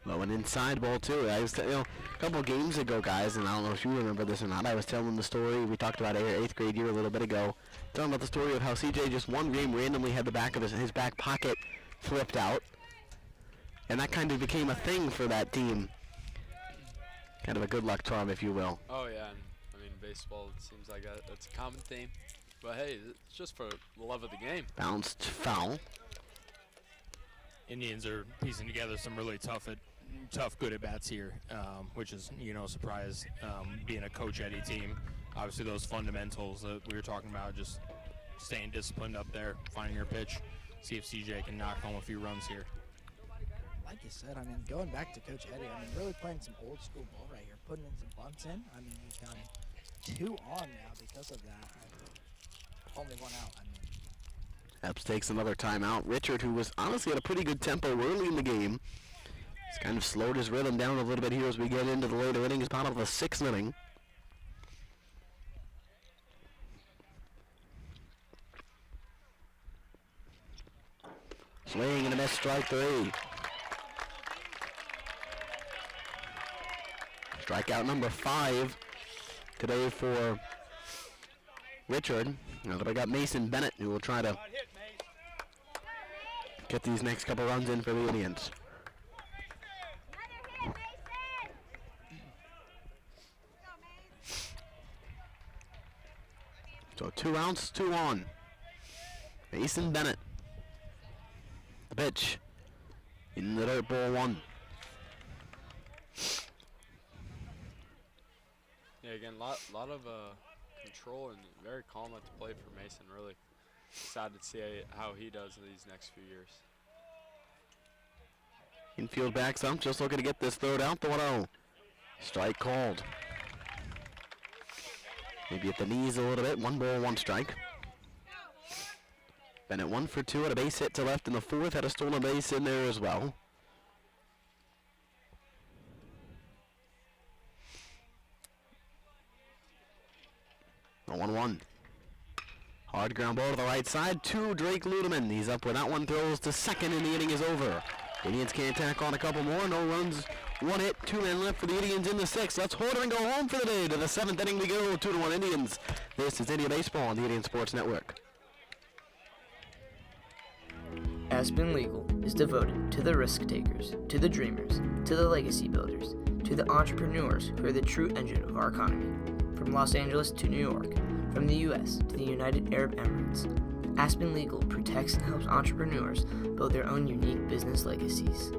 Low and inside ball too. I was, a couple games ago, guys, and I don't know if you remember this or not. I was telling the story we talked about 8th grade year a little bit ago. Talking about the story of how CJ just one game randomly had the back of his back pocket flipped out, and that kind of became a thing for that team. Kind of a good luck charm, if you will. Oh yeah, and, I mean baseball. It seems like that's a common theme. But hey, it's just for the love of the game. Bounced foul. Indians are piecing together some really tough, good at-bats here, which is, no surprise, being a coach-Eddie team. Obviously, those fundamentals that we were talking about, just staying disciplined up there, finding your pitch, see if CJ can knock home a few runs here. Like you said, I mean, going back to Coach Eddie, I mean, really playing some old-school ball right here, putting in some bunts in. I mean, we've done 2 on now because of that. Only 1 out, I mean. Epps takes another timeout. Richard, who was honestly at a pretty good tempo early in the game, has kind of slowed his rhythm down a little bit here as we get into the later innings, bottom of the 6th inning. Swing and a miss, strike 3. Strikeout number 5 today for Richard. Now that I got Mason Bennett, who will try to get these next couple runs in for the Indians. So 2 outs, 2 on. Mason Bennett. The pitch in the dirt, ball 1. Yeah, again, lot of control and very calm at the plate for Mason. Really excited to see how he does in these next few years. Infield backs up, just looking to get this third out. The 1-0. Strike called. Maybe at the knees a little bit. 1 ball, 1 strike. Bennett 1 for 2 at a base hit to left in the 4th. Had a stolen base in there as well. The 1-1. Hard ground ball to the right side to Drake Ludeman. He's up with that one, throws to second, and the inning is over. Indians can tack on a couple more. No runs, 1 hit, 2 men left for the Indians in the 6th. Let's hold her and go home for the day. To the 7th inning we go, 2-1 Indians. This is Indian Baseball on the Indian Sports Network. Aspen Legal is devoted to the risk takers, to the dreamers, to the legacy builders, to the entrepreneurs who are the true engine of our economy. From Los Angeles to New York, from the U.S. to the United Arab Emirates, Aspen Legal protects and helps entrepreneurs build their own unique business legacies.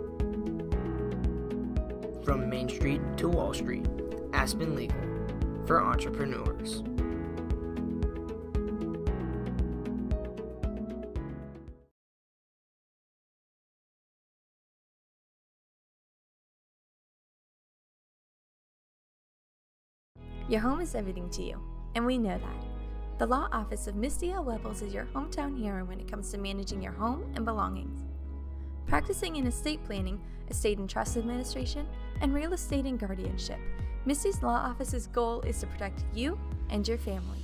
From Main Street to Wall Street, Aspen Legal, for entrepreneurs. Your home is everything to you, and we know that. The Law Office of Misty L. Webbles is your hometown hero when it comes to managing your home and belongings. Practicing in estate planning, estate and trust administration, and real estate and guardianship, Misty's Law Office's goal is to protect you and your family.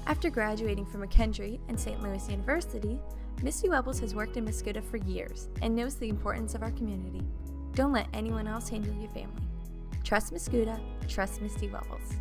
After graduating from McKendree and St. Louis University, Misty Webbles has worked in Mascoutah for years and knows the importance of our community. Don't let anyone else handle your family. Trust Mascoutah, trust Misty Webbles.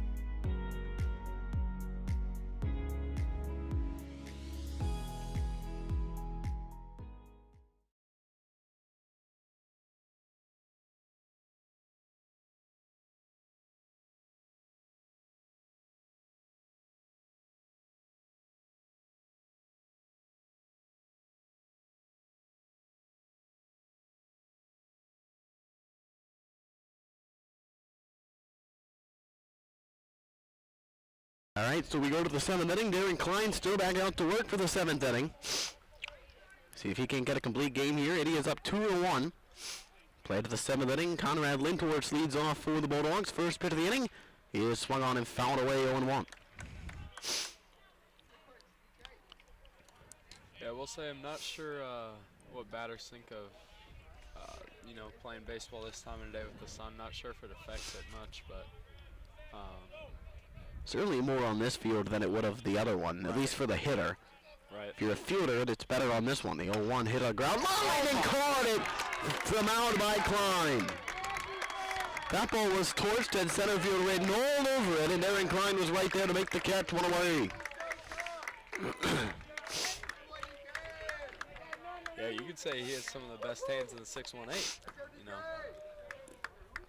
All right, so we go to the 7th inning. Darren Klein still back out to work for the 7th inning. See if he can get a complete game here. It is up 2-1. Play to the 7th inning. Conrad Lindhorst leads off for the Bulldogs. First pitch of the inning. He is swung on and fouled away 0-1. Yeah, we'll say I'm not sure what batters think of, playing baseball this time of day with the sun. Not sure if it affects it much, but certainly more on this field than it would have the other one, at least for the hitter. Right. If you're a fielder, it's better on this one. The 0-1 hit on ground line and caught it from out by Klein. That ball was torched and center field written all over it, and Darren Klein was right there to make the catch one away. Yeah, you could say he has some of the best hands in the 618,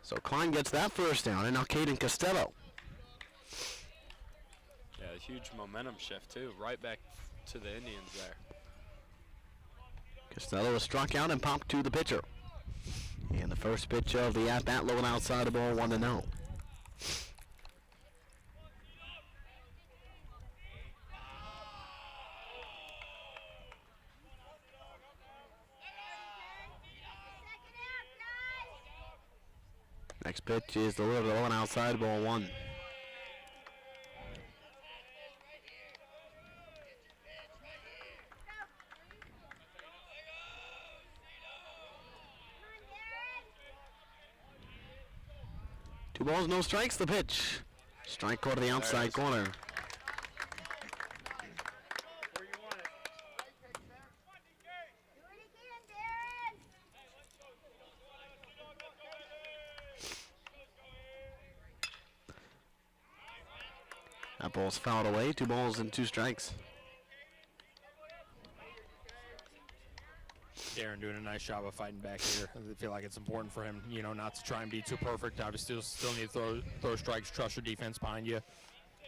So Klein gets that first down, and now Caden Costello. Yeah, a huge momentum shift, too. Right back to the Indians there. Costello was struck out and popped to the pitcher. And the first pitch of the at-bat, low and outside the ball, 1-0. Next pitch is delivered low and outside, ball 1. Two balls, no strikes, the pitch. Strike caught to the outside corner. That ball's fouled away. 2 balls and 2 strikes. Darren doing a nice job of fighting back here. I feel like it's important for him, not to try and be too perfect. Obviously, still need to throw strikes, trust your defense behind you.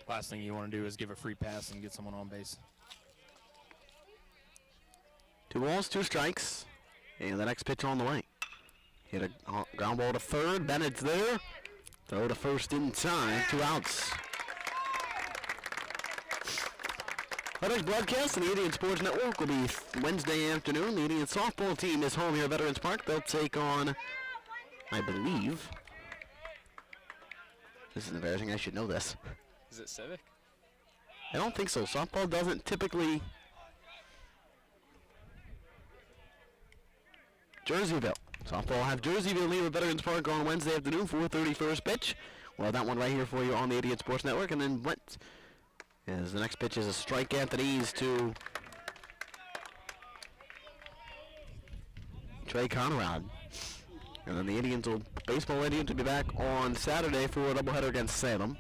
Last thing you want to do is give a free pass and get someone on base. 2 balls, 2 strikes. And the next pitch on the way. Hit a ground ball to third. Bennett's there. Throw to first in time. 2 outs. Our next broadcast on the Indian Sports Network will be Wednesday afternoon. The Indian softball team is home here at Veterans Park. They'll take on, I believe, this is embarrassing, I should know this. Is it Civic? I don't think so. Softball doesn't typically. Jerseyville. Softball will have Jerseyville leave at Veterans Park on Wednesday afternoon, 4:30 first pitch. We'll have that one right here for you on the Indian Sports Network. And then Brent. As the next pitch is a strike at the knees to Trey Conrad. And then the baseball Indians will be back on Saturday for a doubleheader against Salem.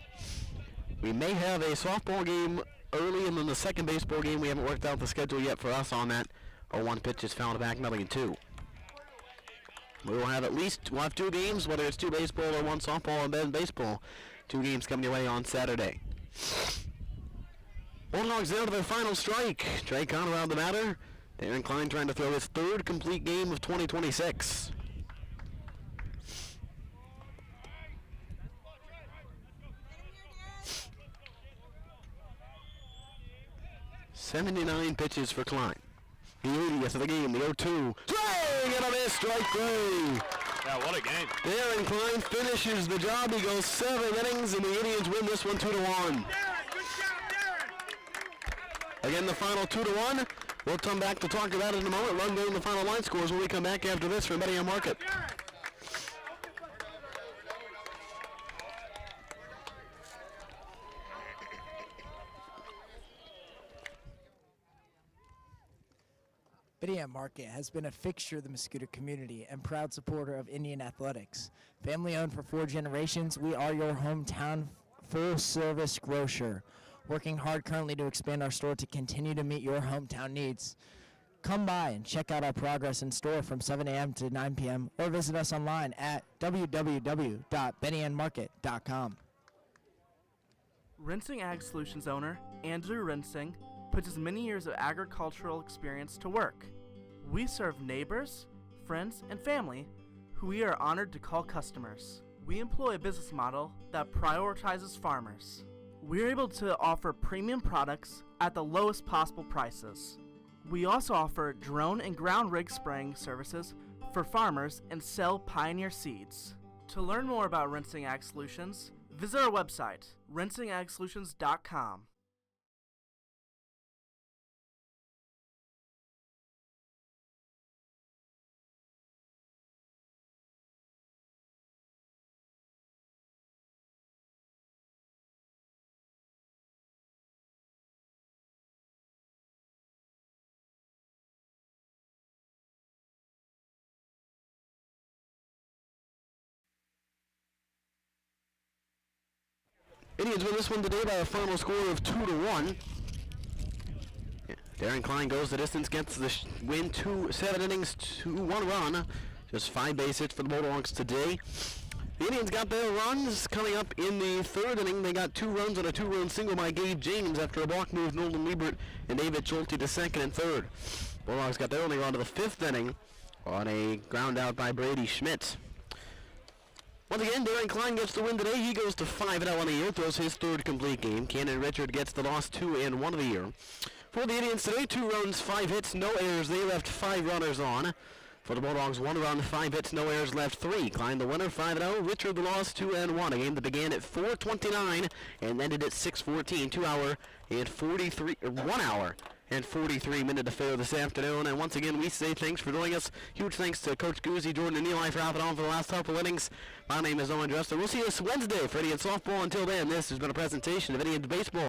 We may have a softball game early, and then the second baseball game. We haven't worked out the schedule yet for us on that. 0-1 pitch is fouled back, 0-2. We'll have 2 games, whether it's 2 baseball or 1 softball and then baseball. 2 games coming your way on Saturday. Bulldogs down to their final strike. Trey Conrad the batter. Darren Klein trying to throw his 3rd complete game of 2026. "79 pitches for Klein. The 80th of the game, the 0-2. Swing and a miss, strike 3. Yeah, what a game. Darren Klein finishes the job. He goes 7 innings, and the Indians win this one 2-1. Again, the final 2-1. We'll come back to talk about it in a moment. Run down the final line scores when we come back after this from Betty on Market. Betty on Market has been a fixture of the Mascoutah community and proud supporter of Indian athletics. Family owned for 4 generations, we are your hometown full-service grocer. Working hard currently to expand our store to continue to meet your hometown needs. Come by and check out our progress in store from 7 a.m. to 9 p.m. or visit us online at www.bettyandmarket.com. Rinsing Ag Solutions owner Andrew Rinsing puts his many years of agricultural experience to work. We serve neighbors, friends, and family who we are honored to call customers. We employ a business model that prioritizes farmers. We're able to offer premium products at the lowest possible prices. We also offer drone and ground rig spraying services for farmers and sell Pioneer seeds. To learn more about Rinsing Ag Solutions, visit our website, rinsingagsolutions.com. Indians win this one today by a final score of 2-1. Darren Klein goes the distance, gets the win, 7 innings, 1 run. Just 5 base hits for the Bulldogs today. The Indians got their runs coming up in the 3rd inning. They got 2 runs on a 2-run single by Gabe James after a balk moved Nolan Liebert and David Schulte to 2nd and 3rd. Bulldogs got their only run to the 5th inning on a ground out by Brady Schmidt. Once again, Darren Klein gets the win today. He goes to 5-0 on the year, throws his 3rd complete game. Cannon Richard gets the loss 2-1 of the year. For the Indians today, 2 runs, 5 hits, no errors. They left 5 runners on. For the Bulldogs, 1 run, 5 hits, no errors, left 3. Klein the winner, 5-0. Richard the loss, 2-1. A game that began at 4:29 and ended at 6:14. 1 hour and 43 minute affair this afternoon. And once again, we say thanks for joining us. Huge thanks to Coach Guzzi, Jordan, and Eli for helping on for the last couple innings. My name is Owen Dresser. We'll see you this Wednesday for Indian softball. Until then, this has been a presentation of Indians baseball.